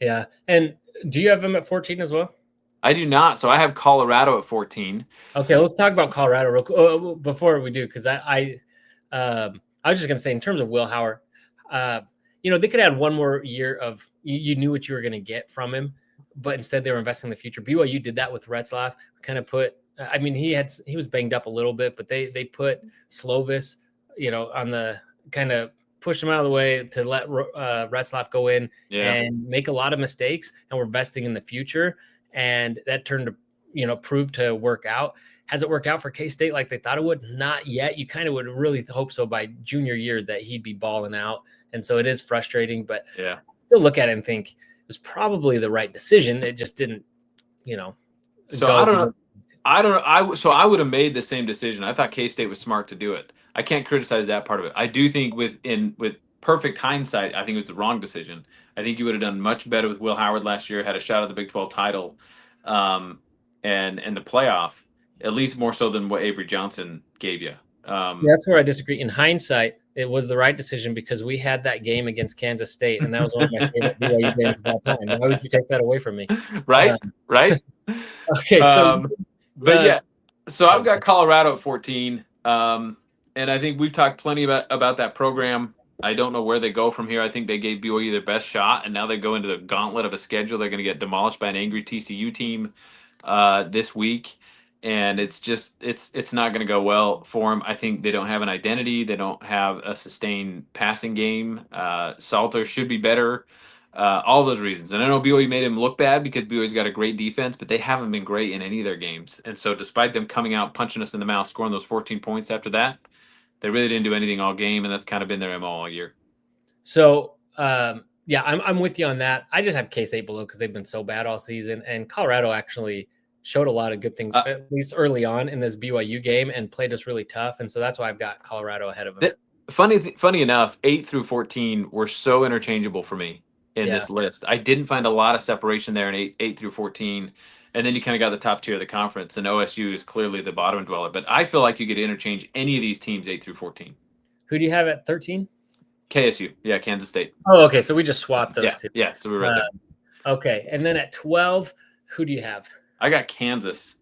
Yeah. And do you have him at 14 as well? I do not. So I have Colorado at 14. Okay, let's talk about Colorado real quick before we do, because I was just going to say, in terms of Will Howard, they could add one more year of you knew what you were going to get from him, but instead they were investing in the future. BYU did that with Retzlaff. Kind of put, he was banged up a little bit, but they put Slovis, on the kind of push him out of the way to let Retzlaff go in and make a lot of mistakes, and we're investing in the future. And that turned to, prove to work out. Has it worked out for K-State like they thought it would? Not yet. You kind of would really hope so by junior year that he'd be balling out. And so it is frustrating, but still look at it and think it was probably the right decision. It just didn't, So I don't know. So I would have made the same decision. I thought K-State was smart to do it. I can't criticize that part of it. I do think with perfect hindsight, I think it was the wrong decision. I think you would have done much better with Will Howard last year, had a shot at the Big 12 title, and the playoff, at least more so than what Avery Johnson gave you. That's where I disagree. In hindsight, it was the right decision because we had that game against Kansas State, and that was one of my favorite BYU games of all time. Why would you take that away from me? Right, right. Okay, so But yeah, so I've sorry. got Colorado at 14, and I think we've talked plenty about that program. I don't know where they go from here. I think they gave BYU their best shot, and now they go into the gauntlet of a schedule. They're going to get demolished by an angry TCU team this week, and it's not going to go well for them. I think they don't have an identity. They don't have a sustained passing game. Salter should be better. All those reasons. And I know BYU made him look bad because BYU's got a great defense, but they haven't been great in any of their games. And so despite them coming out, punching us in the mouth, scoring those 14 points after that, they really didn't do anything all game, and that's kind of been their MO all year. So yeah, I'm with you on that. I just have K-State below because they've been so bad all season, and Colorado actually showed a lot of good things, at least early on in this BYU game, and played us really tough. And so that's why I've got Colorado ahead of them. Funny enough, 8 through 14 were so interchangeable for me in this list. I didn't find a lot of separation there in 8 through 14. And then you kind of got the top tier of the conference, and OSU is clearly the bottom dweller. But I feel like you could interchange any of these teams 8 through 14. Who do you have at 13? KSU. Yeah, Kansas State. Oh, okay. So we just swapped those two. Yeah, so we're right there. Okay. And then at 12, who do you have? I got Kansas.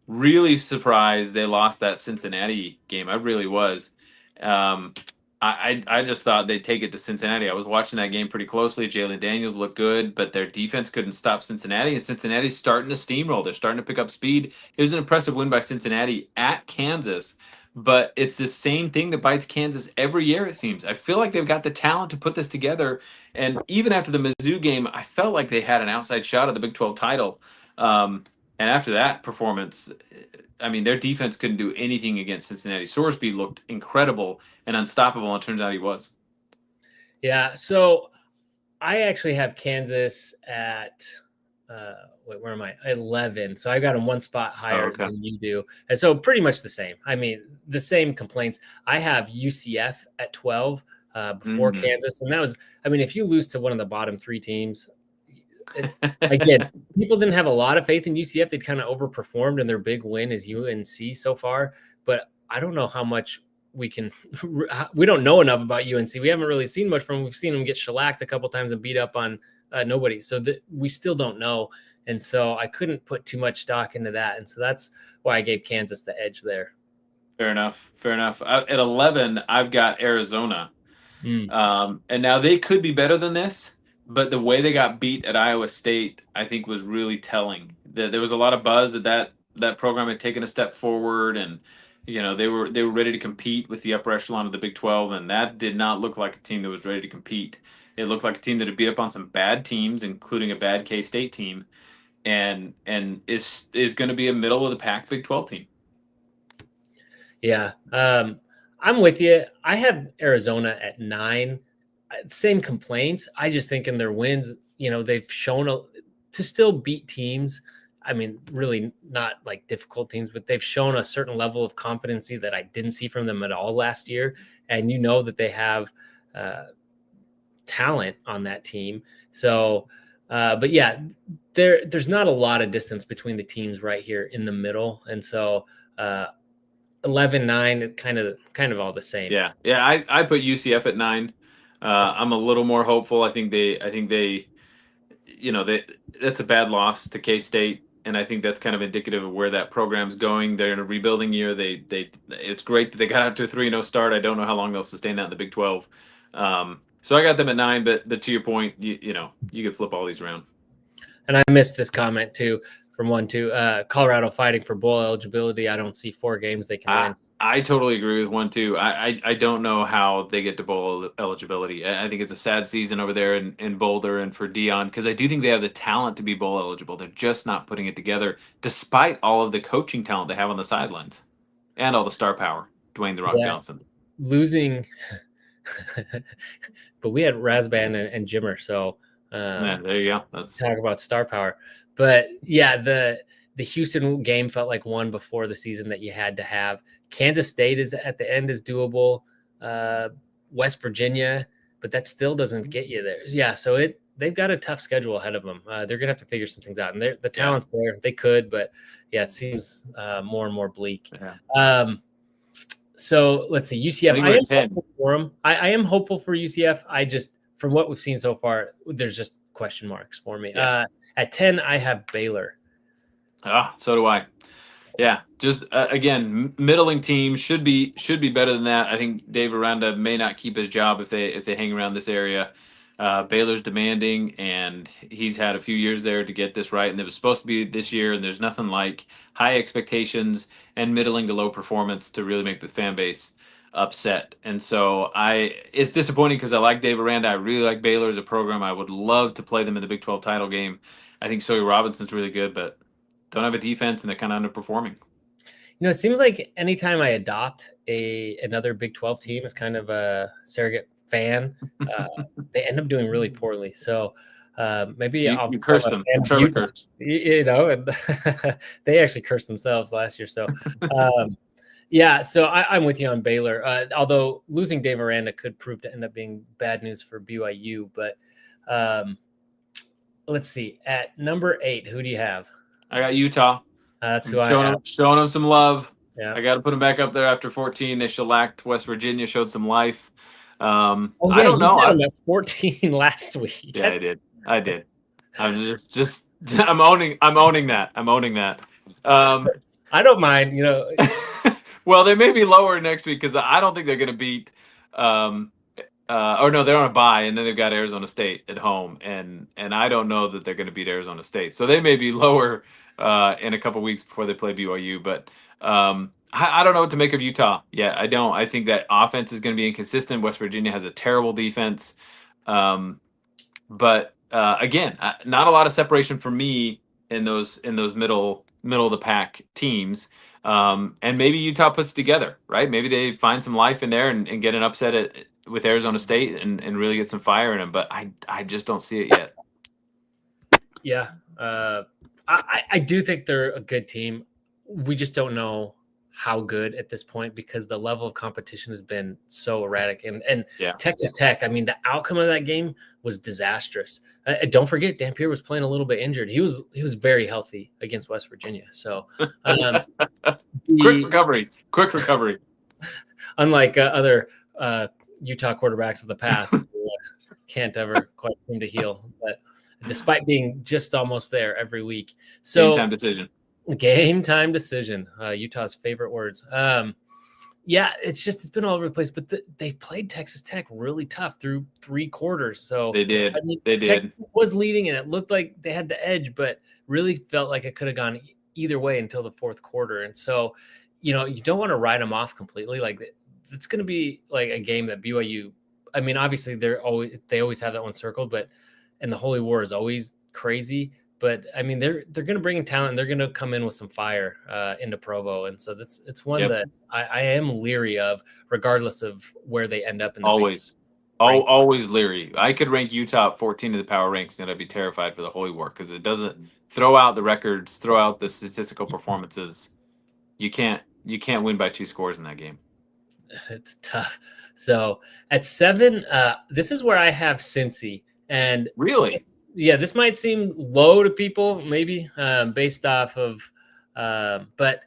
Really surprised they lost that Cincinnati game. I really was. I just thought they'd take it to Cincinnati. I was watching that game pretty closely. Jalen Daniels looked good, but their defense couldn't stop Cincinnati, and Cincinnati's starting to steamroll. They're starting to pick up speed. It was an impressive win by Cincinnati at Kansas, but it's the same thing that bites Kansas every year, it seems. I feel like they've got the talent to put this together, and even after the Mizzou game, I felt like they had an outside shot at the Big 12 title. And after that performance, I mean, their defense couldn't do anything against Cincinnati. Sorsby looked incredible and unstoppable, and it turns out he was. Yeah, so I actually have Kansas at where am I? 11. So I got them one spot higher than you do. And so pretty much the same. I mean, the same complaints. I have UCF at 12 before Kansas. And that was, I mean, if you lose to one of the bottom three teams, again, people didn't have a lot of faith in UCF. They'd kind of overperformed, and their big win is UNC so far. But I don't know how much we don't know enough about UNC. We haven't really seen much from them. We've seen them get shellacked a couple times and beat up on nobody. So we still don't know. And so I couldn't put too much stock into that. And so that's why I gave Kansas the edge there. Fair enough. At 11, I've got Arizona. And now they could be better than this, but the way they got beat at Iowa State, I think, was really telling. There was a lot of buzz that program had taken a step forward, and they were ready to compete with the upper echelon of the Big 12, and that did not look like a team that was ready to compete. It looked like a team that had beat up on some bad teams, including a bad K-State team, and is going to be a middle of the pack Big 12 team. Yeah, I'm with you. I have Arizona at 9. Same complaints. I just think in their wins, they've shown to still beat teams. I mean, really not like difficult teams, but they've shown a certain level of competency that I didn't see from them at all last year. And that they have talent on that team. So, but yeah, there's not a lot of distance between the teams right here in the middle. And so 11-9, kind of all the same. Yeah. I put UCF at 9. I'm a little more hopeful. I think they that's a bad loss to K-State, and I think that's kind of indicative of where that program's going. They're in a rebuilding year. It's great that they got out to a 3-0 start. I don't know how long they'll sustain that in the Big 12. So I got them at 9, but to your point, you could flip all these around. And I missed this comment too. From 1-2, Colorado fighting for bowl eligibility. I don't see 4 games they can win. I totally agree with 1-2. I don't know how they get to bowl eligibility. I think it's a sad season over there in Boulder and for Dion, because I do think they have the talent to be bowl eligible. They're just not putting it together, despite all of the coaching talent they have on the sidelines and all the star power. Dwayne "The Rock" Johnson losing, but we had Razban and Jimmer. So there you go. Let's talk about star power. But yeah, the Houston game felt like one before the season that you had to have. Kansas State is at the end is doable. West Virginia, but that still doesn't get you there. Yeah, so they've got a tough schedule ahead of them. They're gonna have to figure some things out, and the talent's there. They could, but yeah, it seems more and more bleak. Yeah. So let's see, I UCF. think I we're am at 10. hopeful for them. I am hopeful for UCF. I just, from what we've seen so far, there's just question marks for me. Yeah. At 10, I have Baylor. So do I. Yeah, just again, middling team should be better than that. I think Dave Aranda may not keep his job if they hang around this area. Baylor's demanding, and he's had a few years there to get this right, and it was supposed to be this year. And there's nothing like high expectations and middling to low performance to really make the fan base upset. And so it's disappointing because I like Dave Aranda. I really like Baylor as a program. I would love to play them in the Big 12 title game. I think Sawyer Robinson's really good, but don't have a defense and they're kind of underperforming. It seems like anytime I adopt another Big 12 team as kind of a surrogate fan, they end up doing really poorly. So maybe I'll You become cursed a them. fan of Trevor Utah. cursed. And they actually cursed themselves last year. So yeah, so I'm with you on Baylor. Although losing Dave Aranda could prove to end up being bad news for BYU. But let's see. At number 8, who do you have? I got Utah. That's I'm who I have. showing them some love. Yeah. I got to put them back up there after 14. They shellacked West Virginia, showed some life. Oh I yeah, don't you know. had them at 14 last week. Yeah, I did. I'm just I'm owning that. I don't mind, Well, they may be lower next week because I don't think they're going to beat. Or no, they're on a bye, and then they've got Arizona State at home, and I don't know that they're going to beat Arizona State, so they may be lower in a couple weeks before they play BYU. But I don't know what to make of Utah. Yeah, I don't. I think that offense is going to be inconsistent. West Virginia has a terrible defense, but again, not a lot of separation for me in those middle of the pack teams. And maybe Utah puts it together, right? Maybe they find some life in there and get an upset with Arizona State and really get some fire in them. But I just don't see it yet. Yeah. I do think they're a good team. We just don't know how good at this point because the level of competition has been so erratic. And Yeah. Texas Tech, I mean, the outcome of that game was disastrous. Don't forget, Dampier was playing a little bit injured. He was very healthy against West Virginia. So quick recovery. Unlike other Utah quarterbacks of the past, who can't ever quite seem to heal. But despite being just almost there every week, so game time decision. Utah's favorite words. Yeah, it's been all over the place. But they played Texas Tech really tough through 3 quarters. So they did. I mean, they did. Tech was leading, and it looked like they had the edge, but really felt like it could have gone either way until the 4th quarter. And so, you don't want to write them off completely. Like it's going to be like a game that BYU. I mean, obviously they always have that one circled, and the Holy War is always crazy. But I mean, they're going to bring in talent. And they're going to come in with some fire into Provo, and so it's one that I am leery of, regardless of where they end up in the always leery. I could rank Utah at 14 in the power ranks, and I'd be terrified for the Holy War because it doesn't throw out the records, throw out the statistical performances. You can't win by 2 scores in that game. It's tough. So at 7, this is where I have Cincy, and really. This might seem low to people, maybe based off of, but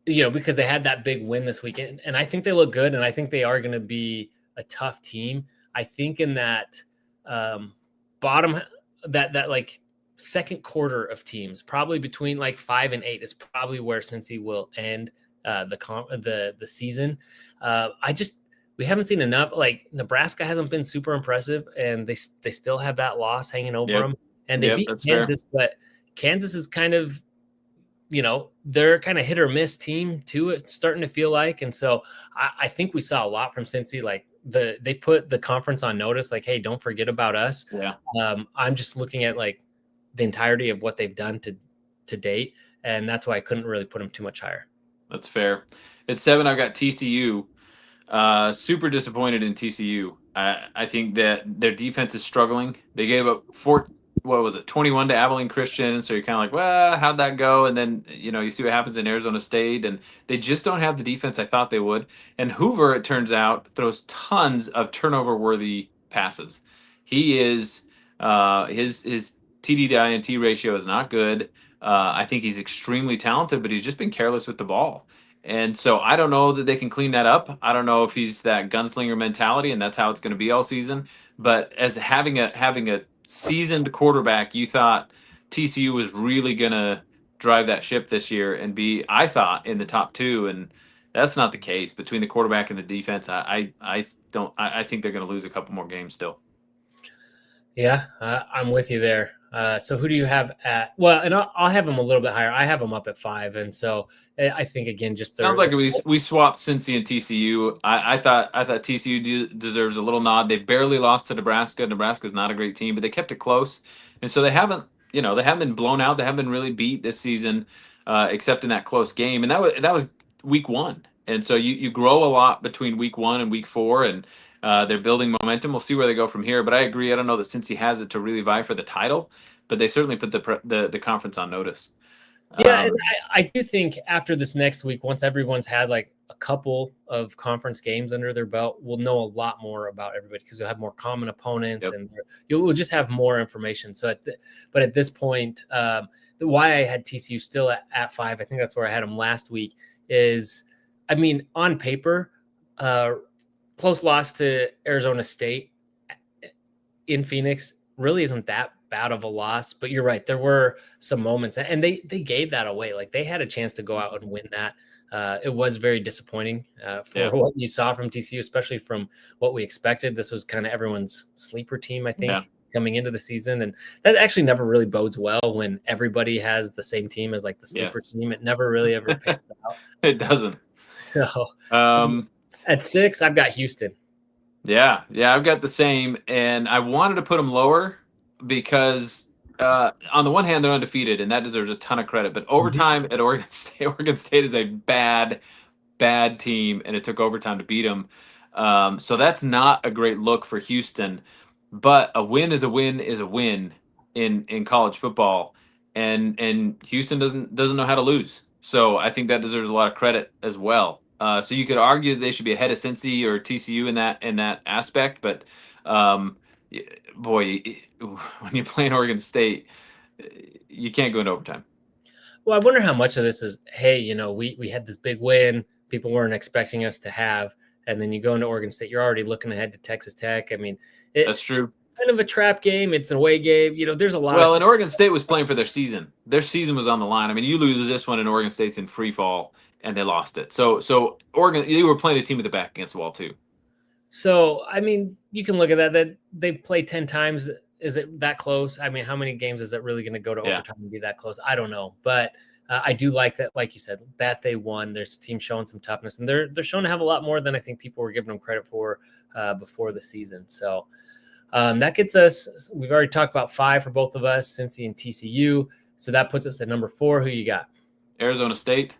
because they had that big win this weekend, and I think they look good, and I think they are going to be a tough team. I think in that bottom, that like second quarter of teams, probably between like 5 and 8, is probably where Cincy will end the season. We haven't seen enough. Like Nebraska hasn't been super impressive, and they still have that loss hanging over them. And they beat Kansas, but Kansas is kind of, they're kind of hit or miss team too. It's starting to feel like, and so I think we saw a lot from Cincy. Like they put the conference on notice, like, hey, don't forget about us. Yeah. I'm just looking at like the entirety of what they've done to date, and that's why I couldn't really put them too much higher. That's fair. At 7, I've got TCU. Super disappointed in TCU. I think that their defense is struggling. They gave up 21 to Abilene Christian. So you're kind of like, well, how'd that go? And then, you see what happens in Arizona State, and they just don't have the defense I thought they would. And Hoover, it turns out, throws tons of turnover-worthy passes. He is, his TD to INT ratio is not good. I think he's extremely talented, but he's just been careless with the ball. And so I don't know that they can clean that up. I don't know if he's that gunslinger mentality and that's how it's going to be all season. But as having a seasoned quarterback, you thought TCU was really going to drive that ship this year and be, I thought, in the top two, and that's not the case between the quarterback and the defense. I think they're going to lose a couple more games still. Yeah, I'm with you there. So who do you have at? Well, and I'll have them a little bit higher. I have them up at 5, and so I think again, just Sounds like we swapped Cincy and TCU. I thought TCU deserves a little nod. They barely lost to Nebraska. Nebraska's not a great team, but they kept it close, and so they haven't been blown out. They haven't been really beat this season, except in that close game, and that was week 1. And so you grow a lot between week 1 and week 4, and they're building momentum. We'll see where they go from here. But I agree. I don't know that Cincy has it to really vie for the title, but they certainly put the conference on notice. Yeah, and I do think after this next week, once everyone's had like a couple of conference games under their belt, we'll know a lot more about everybody because you'll have more common opponents, Yep. and you'll just have more information. So, but at this point, why I had TCU still at 5, I think that's where I had them last week. Is, I mean, on paper, close loss to Arizona State in Phoenix really isn't that bad of a loss, but you're right. There were some moments, and they gave that away. Like they had a chance to go out and win that. It was very disappointing for what you saw from TCU, especially from what we expected. This was kind of everyone's sleeper team, I think, coming into the season, and that actually never really bodes well when everybody has the same team as like the sleeper team. It never really ever pans out. It doesn't. So at 6, I've got Houston. Yeah, I've got the same, and I wanted to put them lower because on the one hand they're undefeated, and that deserves a ton of credit. But overtime at Oregon State is a bad team, and it took overtime to beat them. So that's not a great look for Houston. But a win is a win is a win in college football, and Houston doesn't know how to lose. So I think that deserves a lot of credit as well. So you could argue that they should be ahead of Cincy or TCU in that aspect, but boy, when you're playing Oregon State, you can't go into overtime. Well, I wonder how much of this is, hey, we had this big win people weren't expecting us to have, and then you go into Oregon State, you're already looking ahead to Texas Tech. I mean, that's true. Kind of a trap game. It's an away game. There's a lot. Well, and Oregon State was playing for their season. Their season was on the line. I mean, you lose this one, and Oregon State's in free fall, and they lost it. So Oregon, you were playing a team with the back against the wall too. So I mean, you can look at that they play 10 times. Is it that close? I mean, how many games is it really going to go to overtime and be that close? I don't know, but I do like that, like you said, that they won. There's a team showing some toughness, and they're shown to have a lot more than I think people were giving them credit for before the season. So that gets us. We've already talked about 5 for both of us, Cincy and TCU. So that puts us at number 4. Who you got? Arizona State.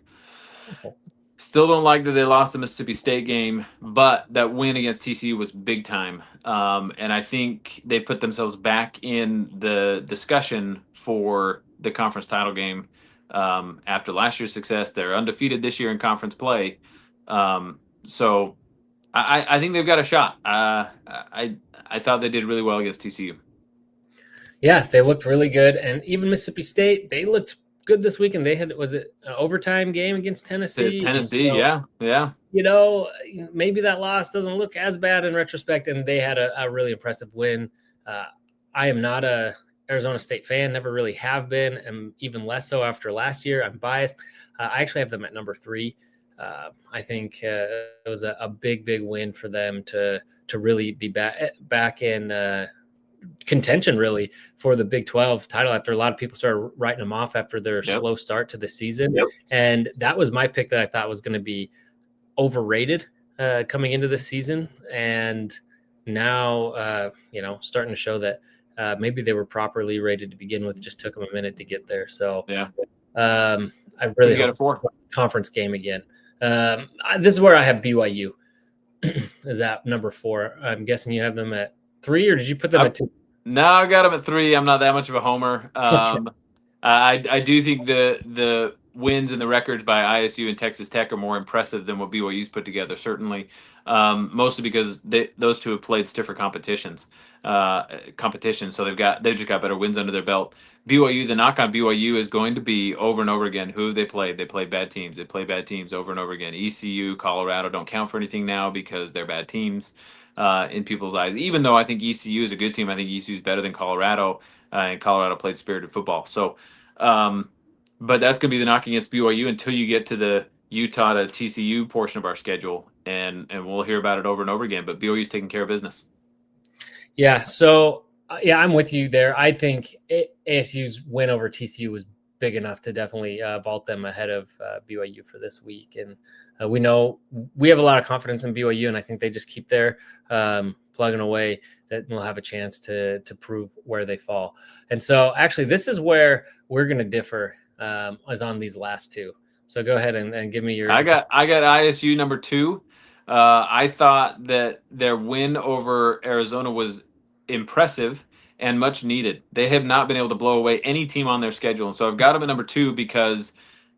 Okay. Still don't like that they lost the Mississippi State game, but that win against TCU was big time. And I think they put themselves back in the discussion for the conference title game after last year's success. They're undefeated this year in conference play. So I think they've got a shot. I thought they did really well against TCU. Yeah, they looked really good. And even Mississippi State, they looked good this week, and they had, was it an overtime game against Tennessee? Tennessee, so, yeah. Maybe that loss doesn't look as bad in retrospect, and they had a really impressive win. I am not a Arizona State fan, never really have been, and even less so after last year. I'm biased. I actually have them at number 3. I think it was a big win for them to really be back in contention really for the Big 12 title after a lot of people started writing them off after their slow start to the season. And that was my pick that I thought was going to be overrated coming into the season. And now, starting to show that maybe they were properly rated to begin with. Just took them a minute to get there. So I really got a 4 conference game again. This is where I have BYU is at number 4. I'm guessing you have them at 3, or did you put them at 2? No, I got them at 3. I'm not that much of a homer. I do think the wins and the records by ISU and Texas Tech are more impressive than what BYU's put together, certainly. Mostly because those two have played stiffer competitions. So they've just got better wins under their belt. BYU, the knock on BYU is going to be over and over again who they played. They played bad teams. They play bad teams over and over again. ECU, Colorado don't count for anything now because they're bad teams in people's eyes. Even though I think ECU is a good team, I think ECU is better than Colorado, and Colorado played spirited football. So, but that's going to be the knock against BYU until you get to the Utah to TCU portion of our schedule, and we'll hear about it over and over again. But BYU's taking care of business. Yeah. So yeah, I'm with you there. I think ASU's win over TCU was big enough to definitely vault them ahead of BYU for this week, and we know we have a lot of confidence in BYU, and I think they just keep their plugging away that we'll have a chance to prove where they fall. And so actually, this is where we're going to differ is on these last two. So go ahead and give me your. I got ISU number 2. I thought that their win over Arizona was impressive and much needed. They have not been able to blow away any team on their schedule, and so I've got them at number 2 because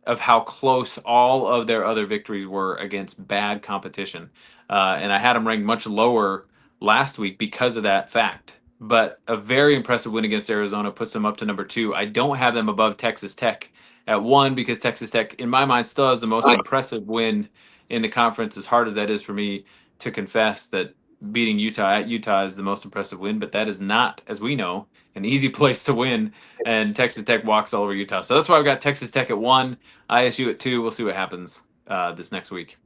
of how close all of their other victories were against bad competition. And I had them ranked much lower last week because of that fact. But a very impressive win against Arizona puts them up to number 2. I don't have them above Texas Tech at 1 because Texas Tech, in my mind, still has the most impressive win in the conference, as hard as that is for me to confess that beating Utah at Utah is the most impressive win, but that is not, as we know, an easy place to win, and Texas Tech walks all over Utah. So that's why I've got Texas Tech at 1, ISU at 2. We'll see what happens this next week.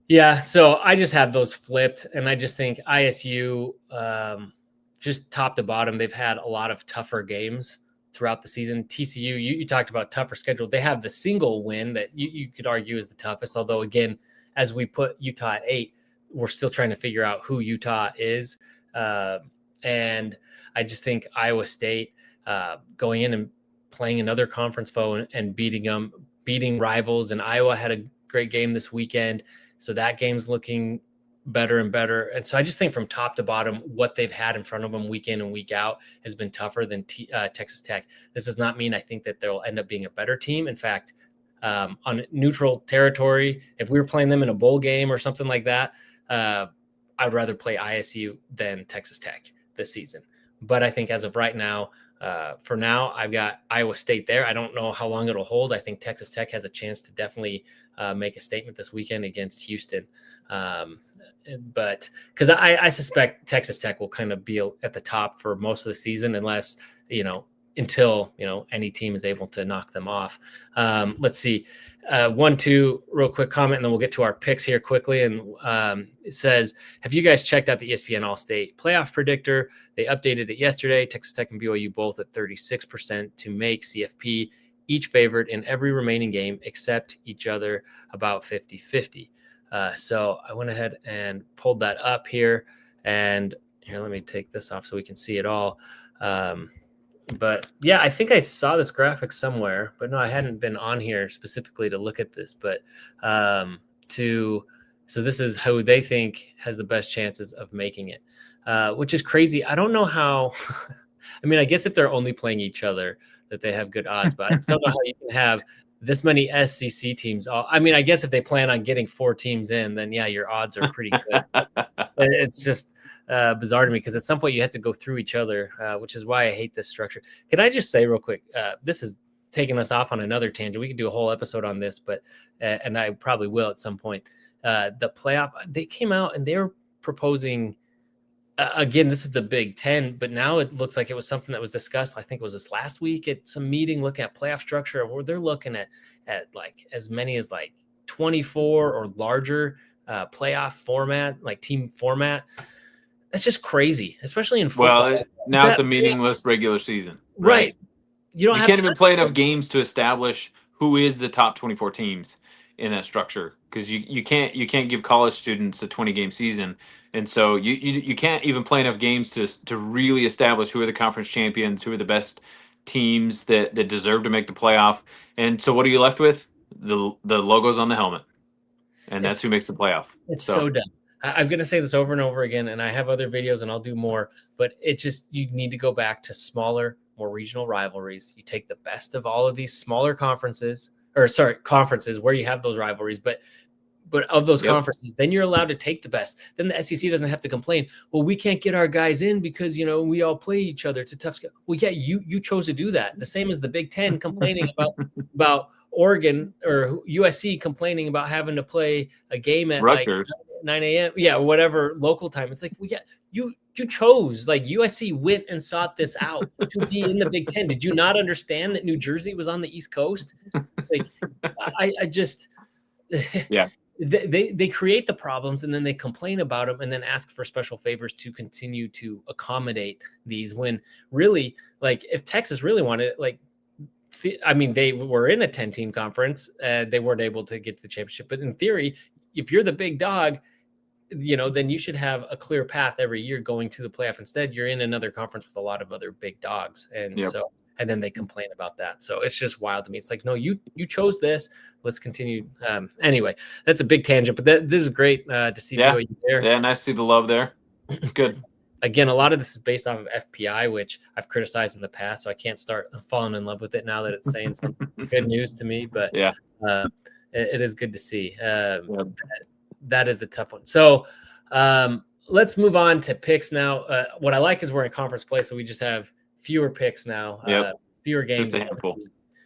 Yeah, so I just have those flipped, and I just think ISU, just top to bottom, they've had a lot of tougher games throughout the season. TCU, you talked about tougher schedule. They have the single win that you could argue is the toughest, although, again, as we put Utah at 8, we're still trying to figure out who Utah is. And I just think Iowa State going in and playing another conference foe and beating rivals, and Iowa had a great game this weekend. So that game's looking better and better. And so I just think from top to bottom, what they've had in front of them week in and week out has been tougher than Texas Tech. This does not mean I think that they'll end up being a better team. In fact, on neutral territory, if we were playing them in a bowl game or something like that, I'd rather play ISU than Texas Tech this season. But I think as of right now, for now, I've got Iowa State there. I don't know how long it'll hold. I think Texas Tech has a chance to definitely make a statement this weekend against Houston. But because I suspect Texas Tech will kind of be at the top for most of the season, unless, until, any team is able to knock them off. Let's see. 1-2 real quick comment, and then we'll get to our picks here quickly. And it says, have you guys checked out the ESPN All-State Playoff Predictor? They updated it yesterday. Texas Tech and BYU both at 36% to make CFP, each favored in every remaining game except each other about 50-50. So I went ahead and pulled that up here. And here, let me take this off so we can see it all. But yeah, I think I saw this graphic somewhere, but no, I hadn't been on here specifically to look at this. But so this is who they think has the best chances of making it, which is crazy. I don't know how. I mean, I guess if they're only playing each other, that they have good odds. But I don't know how you can have this many SEC teams. I mean, I guess if they plan on getting 4 teams in, then yeah, your odds are pretty good. It's just bizarre to me because at some point you have to go through each other, which is why I hate this structure. Can I just say real quick, this is taking us off on another tangent. We could do a whole episode on this, but and I probably will at some point. The playoff, they came out and they were proposing, again, this was the Big Ten, but now it looks like it was something that was discussed. I think it was this last week at some meeting looking at playoff structure, where they're looking at like as many as like 24 or larger playoff format, like team format. That's just crazy, especially in football. Well, now it's a meaningless regular season. Right. You can't even play enough games to establish who is the top 24 teams in that structure, because you can't give college students a 20-game season, and so you can't even play enough games to really establish who are the conference champions, who are the best teams that deserve to make the playoff. And so what are you left with? The logos on the helmet, and that's who makes the playoff. It's so dumb. I'm going to say this over and over again, and I have other videos and I'll do more, but you need to go back to smaller, more regional rivalries. You take the best of all of these smaller conferences, conferences where you have those rivalries, but of those conferences, then you're allowed to take the best. Then the SEC doesn't have to complain. Well, we can't get our guys in because we all play each other. It's a tough schedule. Well, yeah, you chose to do that. The same as the Big Ten complaining about Oregon or USC complaining about having to play a game at Rutgers. like 9 a.m. Yeah, whatever local time. It's like, well, yeah, you chose, like, USC went and sought this out to be in the Big Ten. Did you not understand that New Jersey was on the East Coast? Like, I just yeah. They create the problems and then they complain about them and then ask for special favors to continue to accommodate these, when really, like, if Texas really wanted, like, I mean, they were in a 10-team conference, they weren't able to get to the championship, but in theory, if you're the big dog, then you should have a clear path every year going to the playoff. Instead, you're in another conference with a lot of other big dogs, and and then they complain about that. So it's just wild to me. It's like, no, you chose this. Let's continue. Anyway, that's a big tangent, but this is great to see BYU there. Yeah, nice to see the love there. It's good. Again, a lot of this is based off of FPI, which I've criticized in the past, so I can't start falling in love with it now that it's saying some good news to me. But it is good to see. That is a tough one. So let's move on to picks now. What I like is we're in conference play, so we just have fewer picks now, fewer games. Just a handful.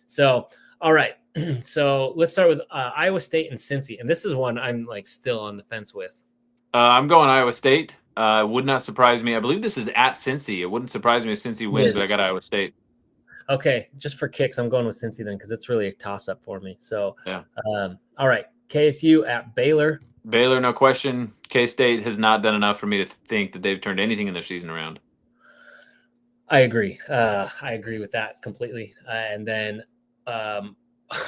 So, all right. So let's start with Iowa State and Cincy. And this is one I'm like still on the fence with. I'm going Iowa State. Would not surprise me. I believe this is at Cincy. It wouldn't surprise me if Cincy wins, but I got Iowa State. Okay. Just for kicks, I'm going with Cincy then, because it's really a toss-up for me. So, all right. KSU at Baylor. Baylor, no question. K-State has not done enough for me to think that they've turned anything in their season around. I agree. I agree with that completely. And then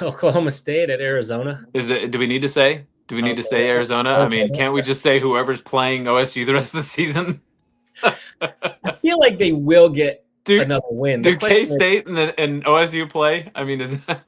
Oklahoma State at Arizona. Do we need to say? Do we need to say Arizona? I mean, can't we just say whoever's playing OSU the rest of the season? I feel like they will get another win. Do K-State and OSU play? I mean, is that...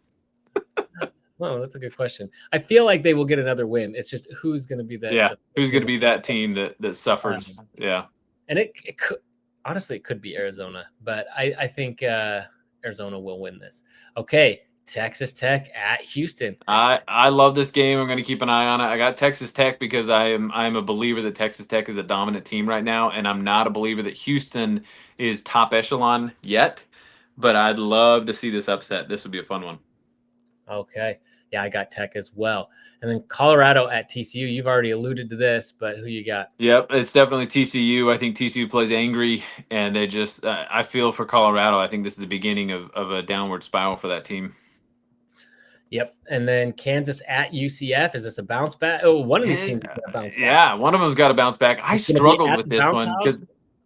Well, that's a good question. I feel like they will get another win. It's just who's going to be that. Who's going to be that team that suffers? And it could, honestly, it could be Arizona, but I think Arizona will win this. Okay, Texas Tech at Houston. I love this game. I'm going to keep an eye on it. I got Texas Tech because I'm a believer that Texas Tech is a dominant team right now, and I'm not a believer that Houston is top echelon yet. But I'd love to see this upset. This would be a fun one. Okay. Yeah, I got Tech as well. And then Colorado at TCU. You've already alluded to this, but who you got? Yep, it's definitely TCU. I think TCU plays angry, and they just I feel for Colorado. I think this is the beginning of a downward spiral for that team. Yep. And then Kansas at UCF. Is this a bounce back? Oh, one of these teams is going to bounce back. Yeah, one of them's got to bounce back. I struggled with this one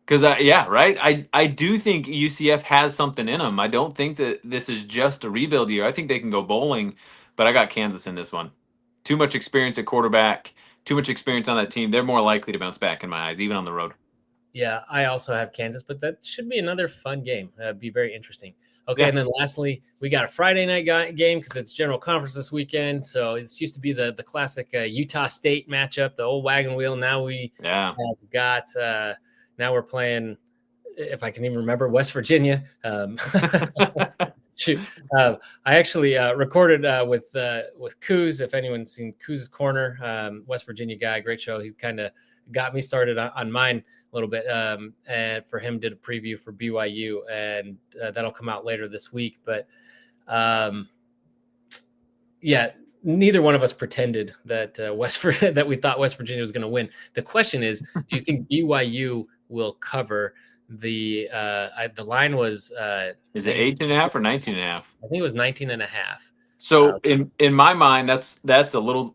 because right. I do think UCF has something in them. I don't think that this is just a rebuild year. I think they can go bowling, but I got Kansas in this one. Too much experience at quarterback, too much experience on that team. They're more likely to bounce back in my eyes, even on the road. Yeah, I also have Kansas, but that should be another fun game. Be very interesting. Okay, and then lastly, we got a Friday night game because it's general conference this weekend. So it's used to be the classic Utah State matchup, the old wagon wheel. Now we have got now we're playing, if I can even remember, West Virginia. Shoot, I actually recorded with Kuz. If anyone's seen Kuz's Corner, West Virginia guy, great show. He kind of got me started on mine a little bit, and for him did a preview for BYU, and that'll come out later this week. But neither one of us pretended that that we thought West Virginia was going to win. The question is, do you think BYU will cover? The line was is it 18.5 or 19.5? I think it was 19.5. So in my mind, that's a little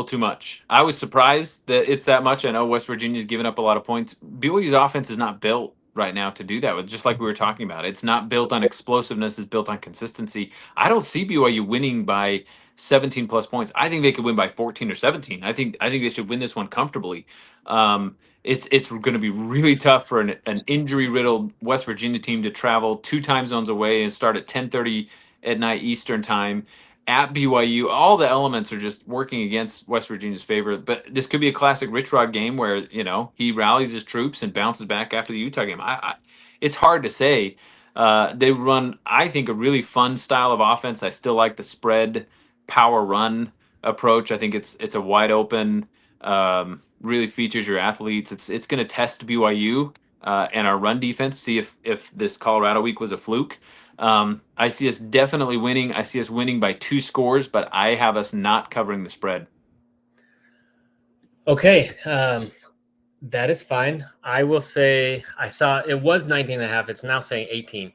too much. I was surprised that it's that much. I know West Virginia's given up a lot of points. BYU's offense is not built right now to do that with, just like we were talking about. It's not built on explosiveness, it's built on consistency. I don't see BYU winning by 17 plus points. I think they could win by 14 or 17. I think they should win this one comfortably. It's going to be really tough for an injury-riddled West Virginia team to travel 2 time zones away and start at 10:30 at night Eastern time at BYU. All the elements are just working against West Virginia's favor. But this could be a classic Rich Rod game where he rallies his troops and bounces back after the Utah game. It's hard to say. They run, I think, a really fun style of offense. I still like the spread power run approach. I think it's a wide open, really features your athletes. It's going to test BYU and our run defense. See if this Colorado week was a fluke. I see us definitely winning. I see us winning by 2 scores, but I have us not covering the spread. Okay. That is fine. I will say I saw it was 19 and a half. It's now saying 18.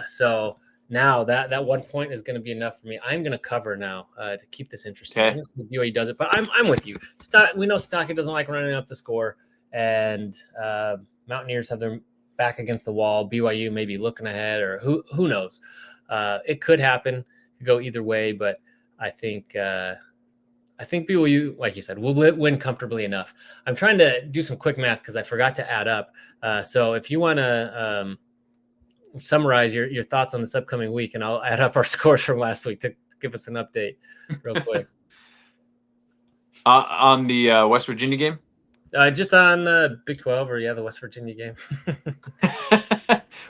So now that 1 point is going to be enough for me. I'm going to cover now to keep this interesting. Okay. I'm going to see if BYU does it, but I'm with you. We know Stockton doesn't like running up the score, and Mountaineers have their back against the wall. BYU may be looking ahead, or who knows? It could happen. It could go either way, but I think BYU, like you said, will win comfortably enough. I'm trying to do some quick math because I forgot to add up. So if you want to summarize your thoughts on this upcoming week, and I'll add up our scores from last week to give us an update real quick. On the West Virginia game? Just on Big 12 or the West Virginia game.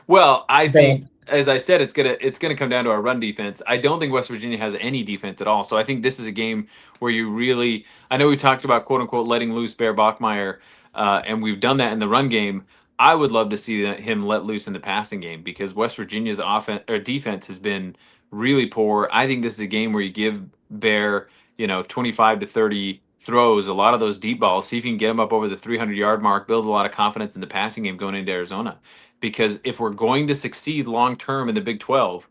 Well, I think, as I said, it's gonna come down to our run defense. I don't think West Virginia has any defense at all. So I think this is a game where you really. I know we talked about quote unquote letting loose Bear Bachmeier, and we've done that in the run game. I would love to see him let loose in the passing game because West Virginia's offense or defense has been really poor. I think this is a game where you give Bear 25 to 30 throws, a lot of those deep balls, see if you can get them up over the 300-yard mark, build a lot of confidence in the passing game going into Arizona. Because if we're going to succeed long term in the Big 12,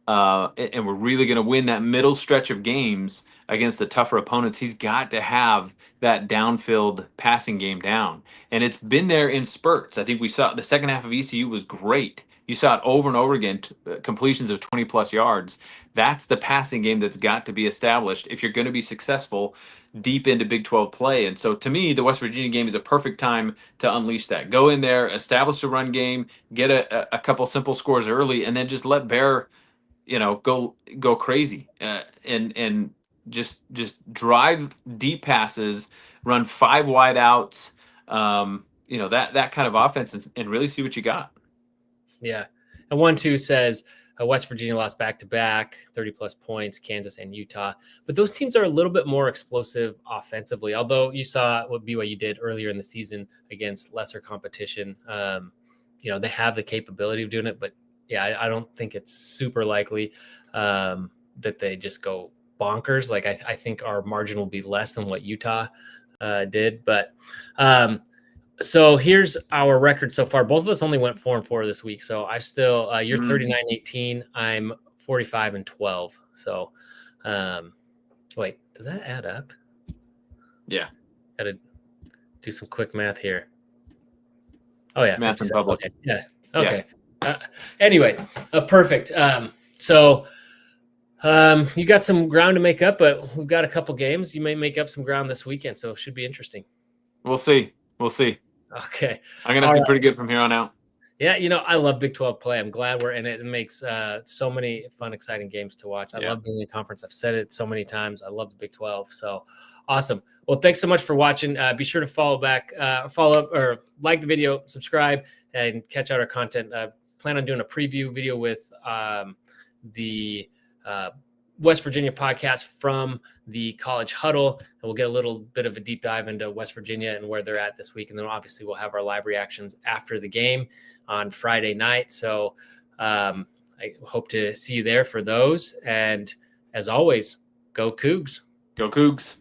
and we're really going to win that middle stretch of games against the tougher opponents, he's got to have that downfield passing game down. And it's been there in spurts. I think we saw the second half of ECU was great. You saw it over and over again, completions of 20 plus yards. That's the passing game that's got to be established if you're going to be successful deep into Big 12 play. And so to me, the West Virginia game is a perfect time to unleash that. Go in there, establish a run game, get a couple simple scores early, and then just let Bear, go crazy and just drive deep passes, run 5 wide outs, that kind of offense and really see what you got. Yeah. And 1-2 says West Virginia lost back-to-back, 30-plus points, Kansas and Utah. But those teams are a little bit more explosive offensively, although you saw what BYU did earlier in the season against lesser competition. They have the capability of doing it, but, yeah, I don't think it's super likely that they just go bonkers. Like, I think our margin will be less than what Utah did. But so here's our record so far. Both of us only went 4-4 this week. So I still, you're 39-18. I'm 45-12. So, wait, does that add up? Yeah. Got to do some quick math here. Oh yeah. Math in public. Okay. Yeah. Okay. Yeah. Anyway, perfect. So you got some ground to make up, but we've got a couple games. You may make up some ground this weekend. So it should be interesting. We'll see. Okay. I'm going to be pretty good from here on out. Yeah, I love Big 12 play. I'm glad we're in it. It makes so many fun, exciting games to watch. I love being in the conference. I've said it so many times. I love the Big 12. So awesome. Well, thanks so much for watching. Be sure to follow up or like the video, subscribe, and catch out our content. Plan on doing a preview video with the West Virginia podcast from the College Huddle, and we'll get a little bit of a deep dive into West Virginia and where they're at this week. And then obviously we'll have our live reactions after the game on Friday night. So I hope to see you there for those. And as always, go Cougs. Go Cougs.